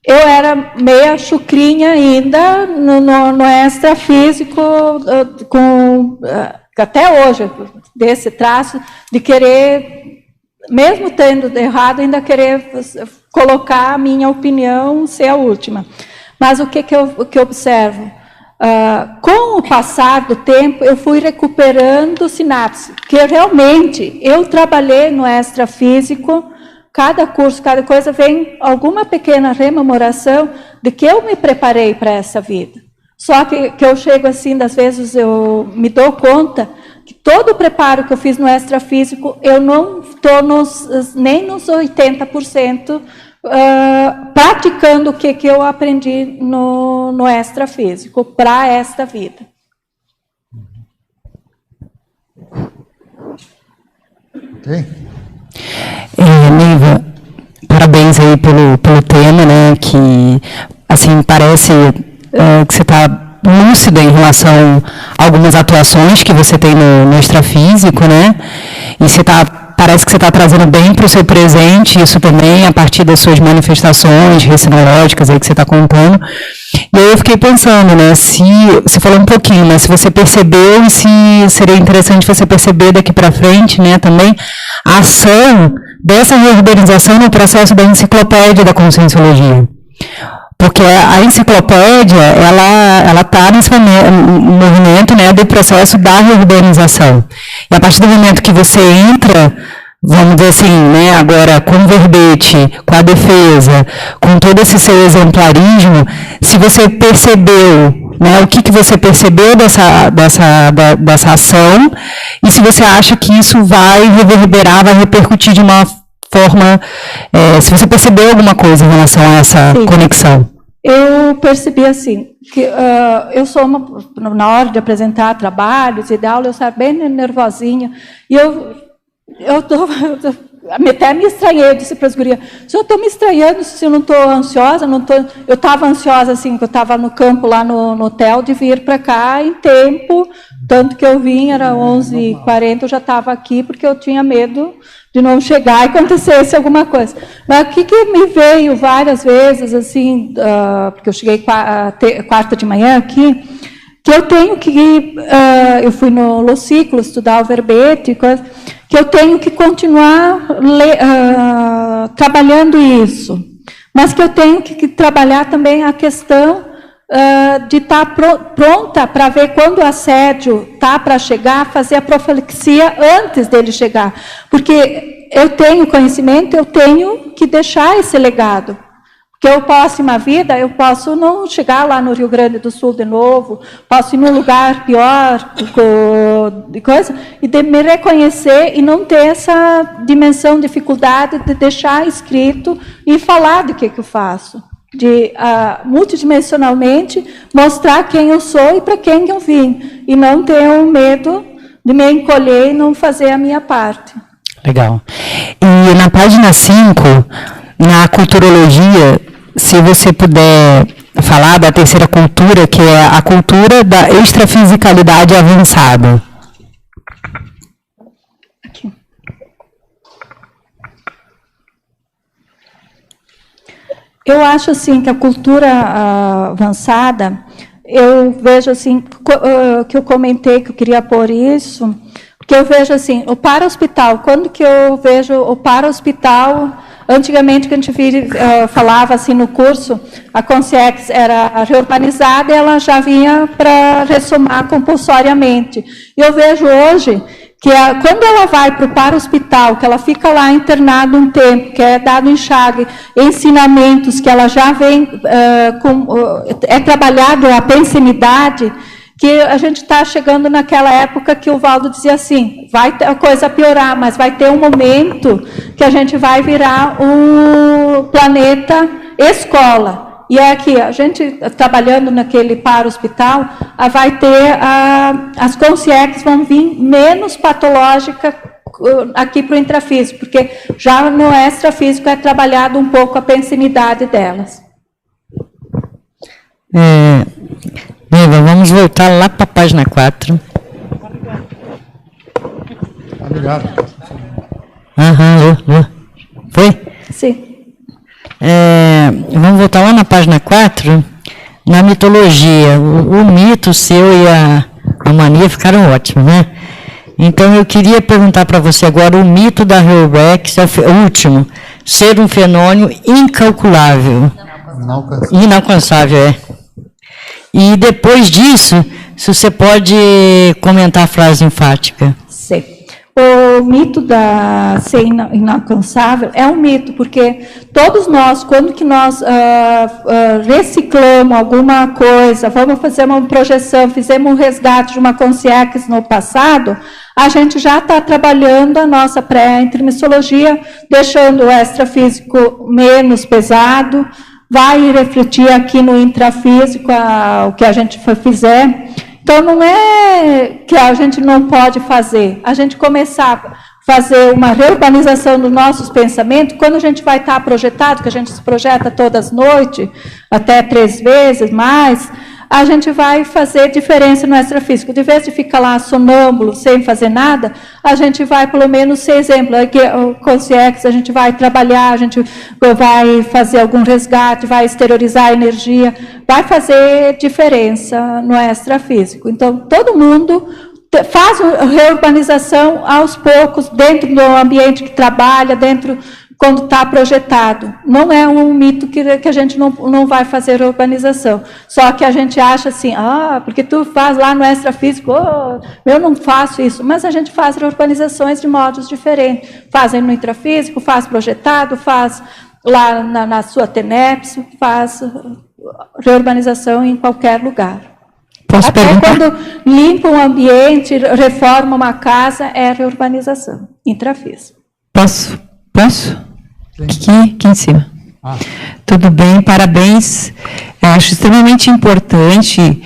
eu era meia chucrinha ainda no extrafísico, até hoje, desse traço de querer, mesmo tendo errado, ainda querer colocar a minha opinião ser a última. Mas o que eu observo? Com o passar do tempo, eu fui recuperando sinapse, porque realmente eu trabalhei no extrafísico, cada curso, cada coisa, vem alguma pequena rememoração de que eu me preparei para essa vida. Só que eu chego assim, às vezes eu me dou conta que todo o preparo que eu fiz no extrafísico, eu não estou nem nos 80% praticando o que eu aprendi no extrafísico para esta vida. Ok. Neiva, parabéns aí pelo tema, né, que assim parece que você está lúcida em relação a algumas atuações que você tem no extrafísico, né? E parece que você está trazendo bem para o seu presente, isso também a partir das suas manifestações recinológicas aí que você está contando. E aí eu fiquei pensando, né, se você falou um pouquinho, né, se você percebeu e se seria interessante você perceber daqui para frente, né, também a ação dessa reorganização no processo da enciclopédia da Conscienciologia. Porque a enciclopédia, ela está nesse movimento, né, do processo da reorganização. E a partir do momento que você entra, vamos dizer assim, né, agora com o verbete, com a defesa, com todo esse seu exemplarismo, se você percebeu, né, o que você percebeu dessa ação, e se você acha que isso vai reverberar, vai repercutir de uma forma, se você percebeu alguma coisa em relação a essa conexão. Eu percebi assim, que eu sou na hora de apresentar trabalhos e dar aula, eu saio bem nervosinha, e até me estranhei, eu disse para as gurias, eu estou me estranhando se eu não estou ansiosa, eu estava ansiosa assim, que eu estava no campo lá no hotel, de vir para cá em tempo, tanto que eu vim, era 11h40, eu já estava aqui, porque eu tinha medo de não chegar e acontecesse alguma coisa. Mas o que me veio várias vezes, assim, porque eu cheguei quarta de manhã aqui, que eu tenho que, eu fui no Lociclo estudar o verbete, que eu tenho que continuar trabalhando isso, mas que eu tenho que trabalhar também a questão de estar pronta para ver quando o assédio está para chegar, fazer a profilaxia antes dele chegar, porque eu tenho conhecimento, eu tenho que deixar esse legado. Porque eu posso, em uma vida, eu posso não chegar lá no Rio Grande do Sul de novo, posso ir num lugar pior, de coisa, e de me reconhecer e não ter essa dimensão, dificuldade de deixar escrito e falar do que eu faço. De, multidimensionalmente, mostrar quem eu sou e para quem eu vim. E não ter um medo de me encolher e não fazer a minha parte. Legal. E na página 5... na culturologia, se você puder falar da terceira cultura, que é a cultura da extrafisicalidade avançada. Aqui. Eu acho assim que a cultura avançada, eu vejo assim, que eu comentei que eu queria pôr isso, porque eu vejo assim, o para-hospital, quando que eu vejo o para-hospital. Antigamente, que a gente falava assim no curso, a Consciex era reurbanizada e ela já vinha para ressumar compulsoriamente. E eu vejo hoje que quando ela vai para o para-hospital, que ela fica lá internada um tempo, que é dado enxágue, ensinamentos, que ela já vem é trabalhado a pensenidade, que a gente está chegando naquela época que o Valdo dizia assim, vai a coisa piorar, mas vai ter um momento que a gente vai virar um planeta escola. E é aqui, a gente trabalhando naquele para-hospital, vai ter, as consciências vão vir menos patológicas aqui para o intrafísico, porque já no extrafísico é trabalhado um pouco a pensinidade delas. Eva, vamos voltar lá para a página 4. Obrigado. Foi? Sim. Vamos voltar lá na página 4, na mitologia. O mito seu e a mania ficaram ótimos, né? Então, eu queria perguntar para você agora o mito da Heurex, o último, ser um fenômeno incalculável. Inalcançável, é. E depois disso, se você pode comentar a frase enfática. Sim. O mito da ser inalcançável é um mito, porque todos nós, quando que nós reciclamos alguma coisa, vamos fazer uma projeção, fizemos um resgate de uma consciência no passado, a gente já está trabalhando a nossa pré-intermissologia, deixando o extrafísico menos pesado, vai refletir aqui no intrafísico o que a gente fizer. Então, não é que a gente não pode fazer. A gente começar a fazer uma reurbanização dos nossos pensamentos, quando a gente vai estar projetado, que a gente se projeta todas as noites, até 3 vezes mais, a gente vai fazer diferença no extrafísico. De vez de ficar lá sonâmbulo, sem fazer nada, a gente vai, pelo menos, ser exemplo. Aqui, o Consciex, a gente vai trabalhar, a gente vai fazer algum resgate, vai exteriorizar a energia, vai fazer diferença no extrafísico. Então, todo mundo faz a reurbanização aos poucos, dentro do ambiente que trabalha, dentro quando está projetado. Não é um mito que a gente não vai fazer urbanização. Só que a gente acha assim, porque tu faz lá no extrafísico, eu não faço isso. Mas a gente faz urbanizações de modos diferentes. Fazem no intrafísico, faz projetado, faz lá na sua TENEPS, faz reurbanização em qualquer lugar. Posso Até perguntar? quando limpa um ambiente, reforma uma casa, é reurbanização, intrafísico. Posso? Aqui em cima. Tudo bem, parabéns. Eu acho extremamente importante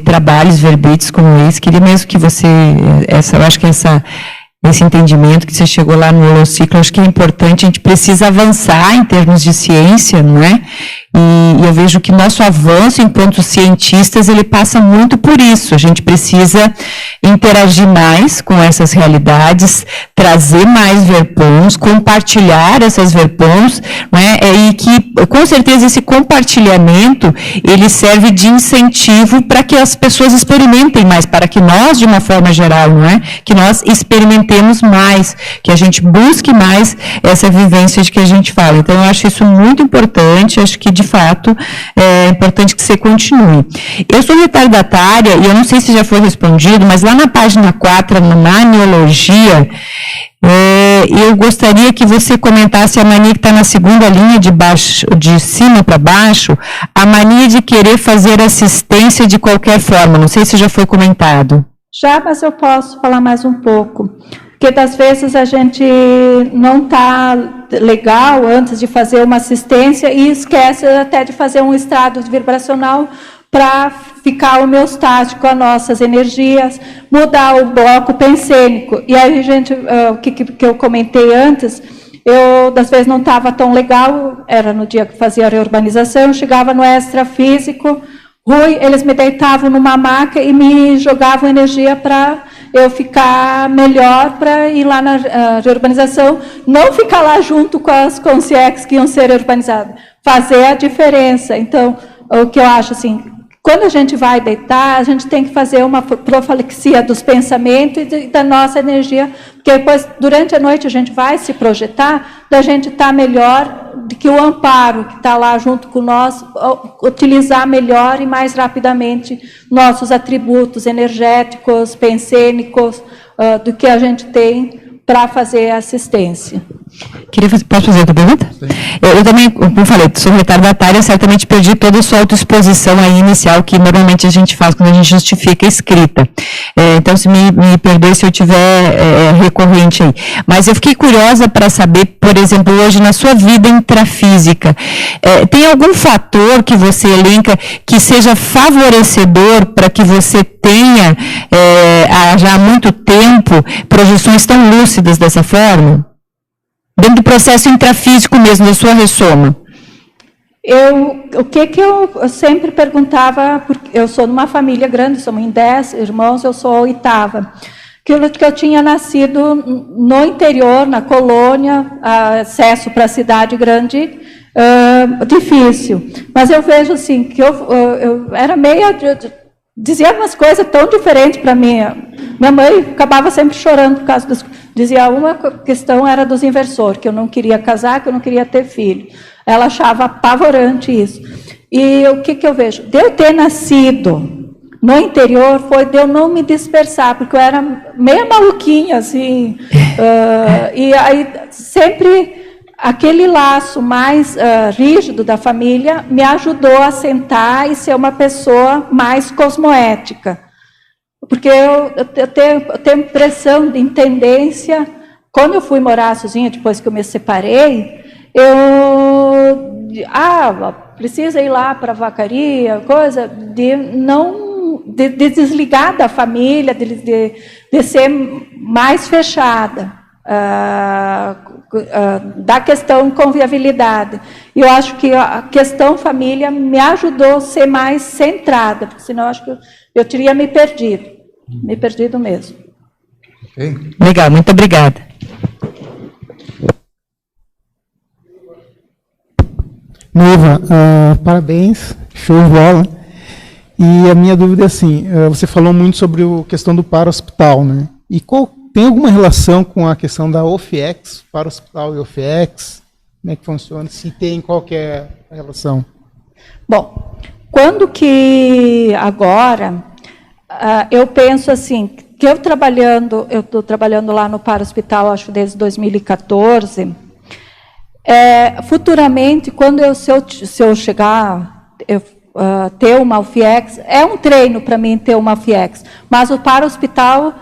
trabalhos verbetes como esse. Queria mesmo que você, eu acho que essa esse entendimento que você chegou lá no holociclo. Acho que é importante, a gente precisa avançar em termos de ciência, não é? E eu vejo que nosso avanço enquanto cientistas, ele passa muito por isso. A gente precisa interagir mais com essas realidades, trazer mais verpons, compartilhar essas verpons, não é? E que, com certeza, esse compartilhamento, ele serve de incentivo para que as pessoas experimentem mais, para que nós, de uma forma geral, não é? Que nós experimentemos mais, que a gente busque mais essa vivência de que a gente fala. Então, eu acho isso muito importante, acho que, de fato, é importante que você continue. Eu sou retardatária, e eu não sei se já foi respondido, mas lá na página 4, na neologia, eu gostaria que você comentasse a mania que está na segunda linha de baixo, de cima para baixo, a mania de querer fazer assistência de qualquer forma. Não sei se já foi comentado. Já, mas eu posso falar mais um pouco. Porque, das vezes, a gente não está legal antes de fazer uma assistência e esquece até de fazer um estado vibracional para ficar homeostático as nossas energias, mudar o bloco pensênico. E aí, gente, o que eu comentei antes, eu, das vezes, não estava tão legal, era no dia que fazia a reurbanização, eu chegava no extrafísico, eles me deitavam numa maca e me jogavam energia para eu ficar melhor, para ir lá na reurbanização, não ficar lá junto com as consciências que iam ser urbanizadas, fazer a diferença. Então, o que eu acho assim, quando a gente vai deitar, a gente tem que fazer uma profilaxia dos pensamentos e da nossa energia, porque depois, durante a noite, a gente vai se projetar, da gente estar melhor, de que o amparo que está lá junto com nós, utilizar melhor e mais rapidamente nossos atributos energéticos, pensênicos, do que a gente tem para fazer assistência. Posso fazer outra pergunta? Eu também, como eu falei, sou retardatária, certamente perdi toda a sua autoexposição aí inicial, que normalmente a gente faz quando a gente justifica a escrita. Então, se me perdoe se eu tiver recorrente aí. Mas eu fiquei curiosa para saber, por exemplo, hoje na sua vida intrafísica, tem algum fator que você elenca que seja favorecedor para que você tenha, já há muito tempo, projeções tão lúcidas dessa forma? Dentro do processo intrafísico mesmo, da sua ressoma. O que eu sempre perguntava, porque eu sou numa família grande, somos em 10 irmãos, eu sou a 8ª. Que eu tinha nascido no interior, na colônia, acesso para a cidade grande, difícil. Mas eu vejo assim, que eu era meio... Dizia umas coisas tão diferentes para mim. Minha mãe acabava sempre chorando por causa dos... Dizia, uma questão era dos inversores, que eu não queria casar, que eu não queria ter filho. Ela achava apavorante isso. E o que eu vejo? De eu ter nascido no interior, foi de eu não me dispersar, porque eu era meio maluquinha, assim. E aí, sempre... Aquele laço mais rígido da família me ajudou a sentar e ser uma pessoa mais cosmoética. Porque eu tenho impressão de tendência, quando eu fui morar sozinha, depois que eu me separei, precisa ir lá para a vacaria, coisa, de desligar da família, de ser mais fechada. Da questão conviabilidade. E eu acho que a questão família me ajudou a ser mais centrada, porque senão eu acho que eu teria me perdido mesmo. Okay. Legal, muito obrigada. Neiva, parabéns, show de bola. E a minha dúvida é assim, você falou muito sobre a questão do para-hospital, né? E tem alguma relação com a questão da OFIEX, para hospital e OFIEX? Como é que funciona? Se tem, qual que é a relação? Bom, quando que agora, eu penso assim, que eu estou trabalhando lá no para-hospital, acho desde 2014, futuramente, quando se eu chegar, ter uma OFIEX, é um treino para mim ter uma OFIEX, mas o para-hospital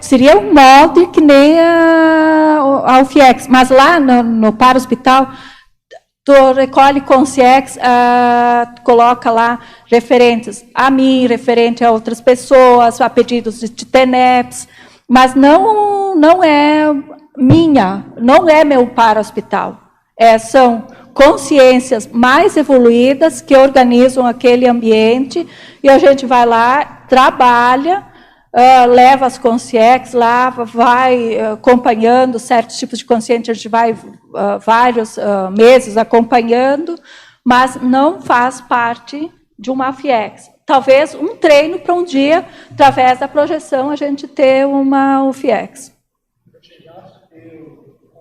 seria um molde que nem a UFIEX, mas lá no para-hospital, tu recolhe consciência, coloca lá referentes a mim, referente a outras pessoas, a pedidos de TENEPS, mas não não é minha, não é meu para-hospital. São consciências mais evoluídas que organizam aquele ambiente e a gente vai lá, trabalha, leva as consciências lá, vai acompanhando certos tipos de consciência, a gente vai vários meses acompanhando, mas não faz parte de uma FIEX. Talvez um treino para um dia, através da projeção, a gente ter uma UFIEX.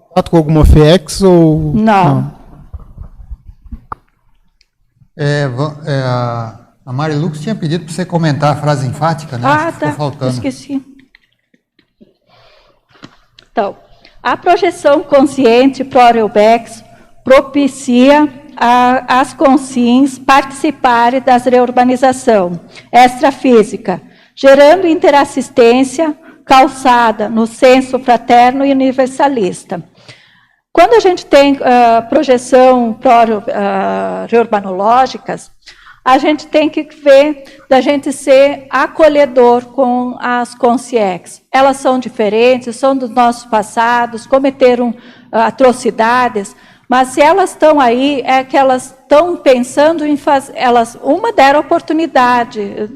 Contato com alguma FIEX ou... Não. A Marilux tinha pedido para você comentar a frase enfática, né? Ah, ficou tá. faltando. Esqueci. Então, a projeção consciente pró-Reubex propicia as consciências participarem das reurbanização extrafísica, gerando interassistência calçada no senso fraterno e universalista. Quando a gente tem projeção reurbanológicas, a gente tem que ver da gente ser acolhedor com as consciências. Elas são diferentes, são dos nossos passados, cometeram atrocidades, mas se elas estão aí, é que elas estão pensando em fazer, uma deram oportunidade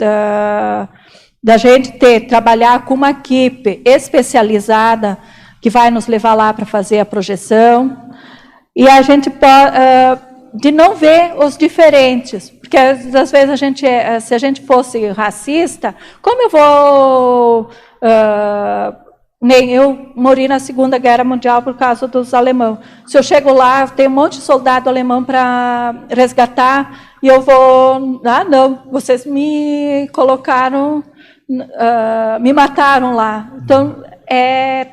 da gente trabalhar com uma equipe especializada que vai nos levar lá para fazer a projeção, e a gente pode, de não ver os diferentes, porque às vezes se a gente fosse racista, como eu vou... nem eu morri na Segunda Guerra Mundial por causa dos alemães. Se eu chego lá, tem um monte de soldado alemão para resgatar, e eu vou... Ah, não, vocês me colocaram... me mataram lá. Então,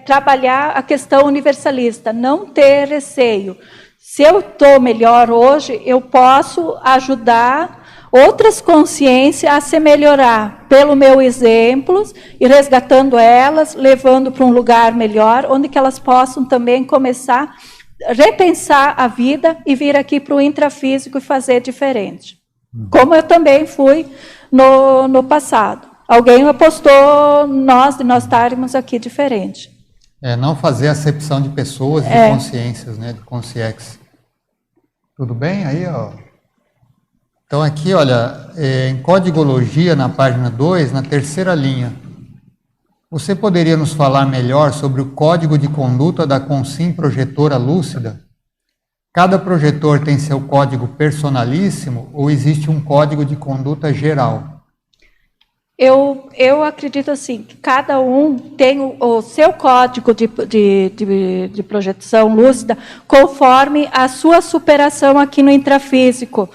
trabalhar a questão universalista, não ter receio. Se eu estou melhor hoje, eu posso ajudar outras consciências a se melhorar pelo meu exemplo e resgatando elas, levando para um lugar melhor, onde que elas possam também começar a repensar a vida e vir aqui para o intrafísico e fazer diferente. Como eu também fui no passado. Alguém apostou nós estarmos aqui diferente. Não fazer acepção de pessoas, de consciências, né, de consciências. Tudo bem aí, ó? Então aqui, olha, em Codigologia, na página 2, na terceira linha, você poderia nos falar melhor sobre o código de conduta da Consim projetora lúcida? Cada projetor tem seu código personalíssimo ou existe um código de conduta geral? Eu acredito assim, que cada um tem o seu código de projeção lúcida conforme a sua superação aqui no intrafísico.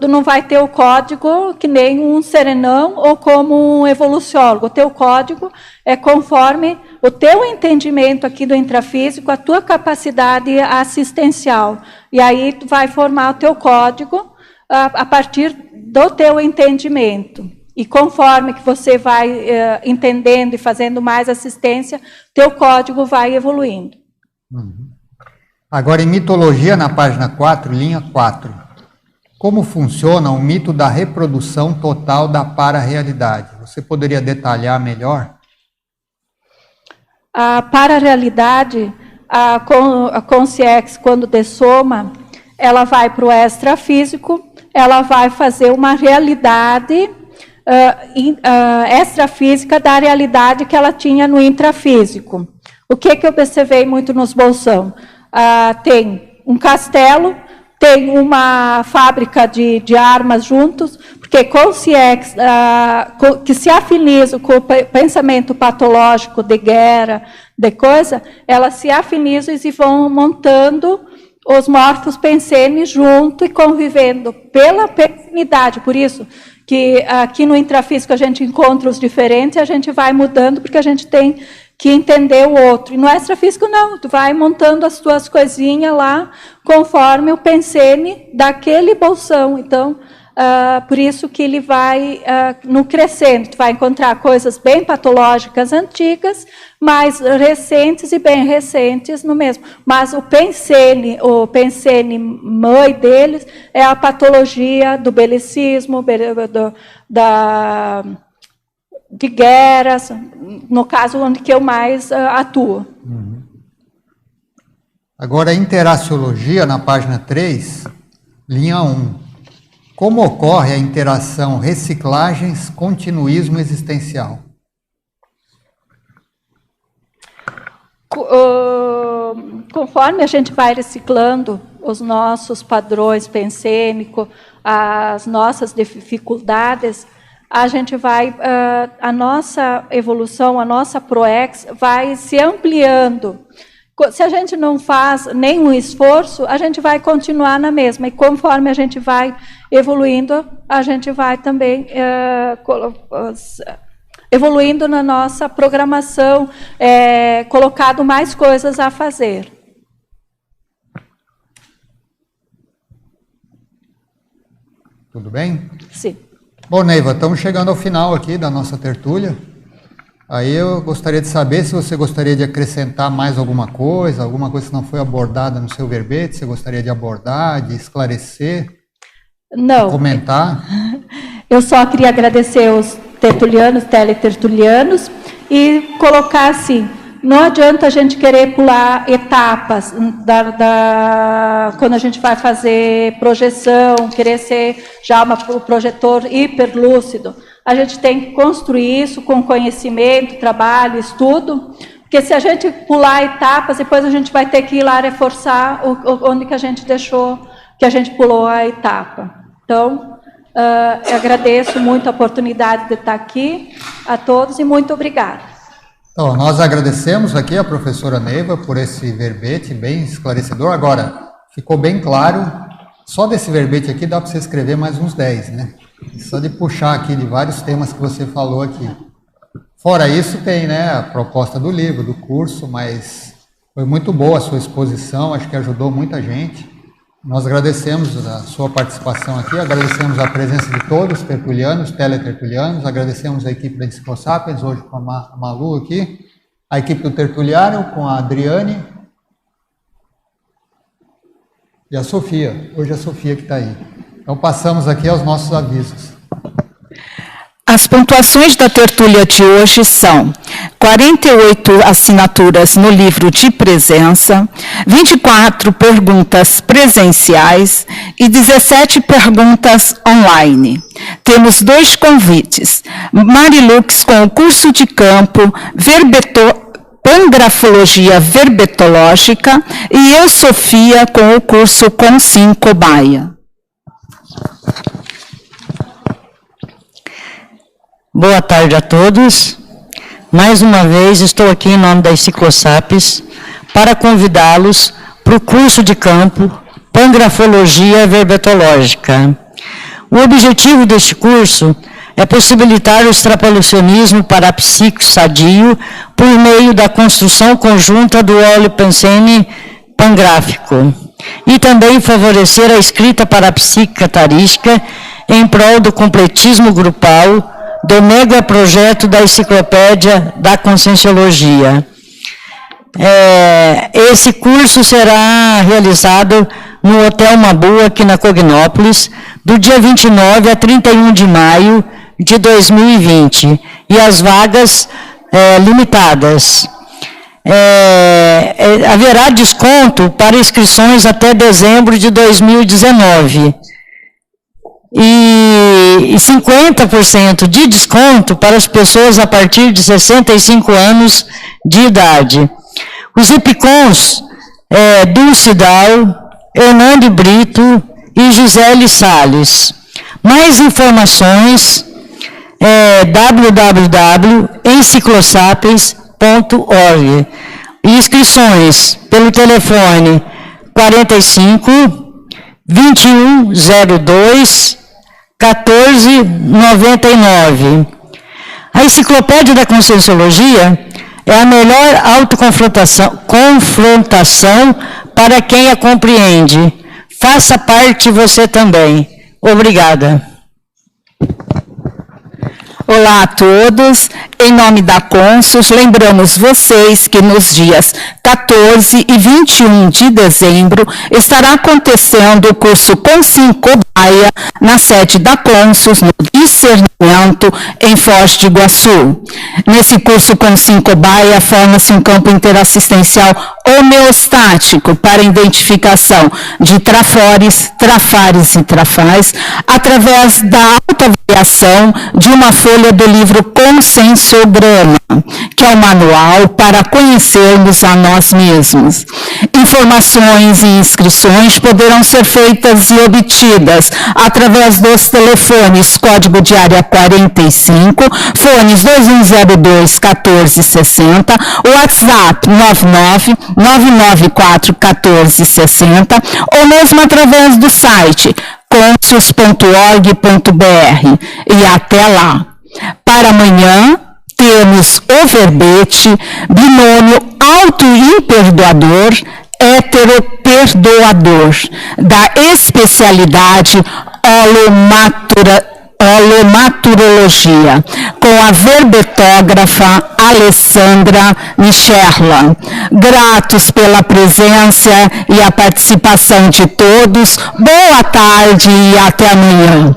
Não vai ter o código que nem um serenão ou como um evoluciólogo. O teu código é conforme o teu entendimento aqui do intrafísico, a tua capacidade assistencial. E aí tu vai formar o teu código a partir do teu entendimento. E conforme que você vai entendendo e fazendo mais assistência, teu código vai evoluindo. Agora, em mitologia, na página 4, linha 4. Como funciona o mito da reprodução total da para-realidade? Você poderia detalhar melhor? A para-realidade, a consciência, quando dessoma, ela vai para o extrafísico, ela vai fazer uma realidade extrafísica da realidade que ela tinha no intrafísico. O que eu observei muito nos bolsão? Tem um castelo, tem uma fábrica de armas juntos, porque consciência que se afiniza com o pensamento patológico de guerra, de coisa, elas se afinizam e vão montando os morfos pensenes junto e convivendo pela pensenidade. Por isso que aqui no intrafísico a gente encontra os diferentes e a gente vai mudando porque a gente tem que entender o outro. E no extrafísico não, tu vai montando as tuas coisinhas lá conforme o pensene daquele bolsão. Então, por isso que ele vai no crescendo. Tu vai encontrar coisas bem patológicas antigas, mais recentes e bem recentes no mesmo. Mas o pensene mãe deles é a patologia do belicismo, de guerras, no caso onde que eu mais atuo. Agora, interaciologia, na página 3, linha 1. Como ocorre a interação reciclagens-continuismo existencial? Conforme a gente vai reciclando os nossos padrões pensêmicos, as nossas dificuldades, a gente vai, a nossa evolução, a nossa ProEx vai se ampliando. Se a gente não faz nenhum esforço, a gente vai continuar na mesma. E conforme a gente vai evoluindo, a gente vai também evoluindo na nossa programação, colocando mais coisas a fazer. Tudo bem? Sim. Bom, Neiva, estamos chegando ao final aqui da nossa tertúlia. Aí eu gostaria de saber se você gostaria de acrescentar mais alguma coisa que não foi abordada no seu verbete, você gostaria de abordar, de esclarecer, não, de comentar? Eu só queria agradecer os tertulianos, teletertulianos, e colocar assim, não adianta a gente querer pular etapas quando a gente vai fazer projeção, querer ser já o projetor hiperlúcido. A gente tem que construir isso com conhecimento, trabalho, estudo, porque se a gente pular etapas, depois a gente vai ter que ir lá reforçar onde que a gente deixou, que a gente pulou a etapa. Então, eu agradeço muito a oportunidade de estar aqui a todos e muito obrigada. Então, nós agradecemos aqui a professora Neiva por esse verbete bem esclarecedor. Agora, ficou bem claro, só desse verbete aqui dá para você escrever mais uns 10, né? Só de puxar aqui de vários temas que você falou aqui. Fora isso, tem, né, a proposta do livro, do curso, mas foi muito boa a sua exposição, acho que ajudou muita gente. Nós agradecemos a sua participação aqui, agradecemos a presença de todos, tertulianos, teletertulianos, agradecemos a equipe da Enciclosapiens, hoje com a Malu aqui, a equipe do Tertuliário, com a Adriane e a Sofia, hoje a Sofia que está aí. Então passamos aqui aos nossos avisos. As pontuações da tertúlia de hoje são 48 assinaturas no livro de presença, 24 perguntas presenciais e 17 perguntas online. Temos 2 convites. Marilux com o curso de campo Pangrafologia Verbetológica e eu, Sofia, com o curso Consim Cobaia. Boa tarde a todos. Mais uma vez estou aqui em nome da Enciclosapiens para convidá-los para o curso de campo Pangrafologia Verbetológica. O objetivo deste curso é possibilitar o extrapolacionismo parapsíquico sadio por meio da construção conjunta do óleo pensene pangráfico e também favorecer a escrita parapsíquica tarística em prol do completismo grupal do mega projeto da Enciclopédia da Conscienciologia. Esse curso será realizado no Hotel Mabu, aqui na Cognópolis, do dia 29 a 31 de maio de 2020, e as vagas limitadas. Haverá desconto para inscrições até dezembro de 2019. E 50% de desconto para as pessoas a partir de 65 anos de idade. Os IPCONs Dulce Dal, Hernando Brito e Gisele Salles. Mais informações www.enciclosapiens.org. Inscrições pelo telefone 45 2102 1499. A Enciclopédia da Conscienciologia é a melhor autoconfrontação para quem a compreende. Faça parte você também. Obrigada. Olá a todos. Em nome da Consus, lembramos vocês que nos dias 14 e 21 de dezembro estará acontecendo o curso Consim Cobaia na sede da Consus, no Discernimento, em Foz do Iguaçu. Nesse curso Consim Cobaia forma-se um campo interassistencial homeostático para identificação de trafores, trafares e trafais através da autoavaliação de uma folha do livro Consensograma, que é o manual para conhecermos a nós mesmos. Informações e inscrições poderão ser feitas e obtidas através dos telefones código de área 45, fones 2102-1460, WhatsApp 99-994-1460, ou mesmo através do site consus.org.br. E até lá. Para amanhã, temos o verbete, binômio auto-imperdoador, hétero-perdoador, da especialidade holomaturologia, com a verbetógrafa Alessandra Micherla. Gratos pela presença e a participação de todos, boa tarde e até amanhã.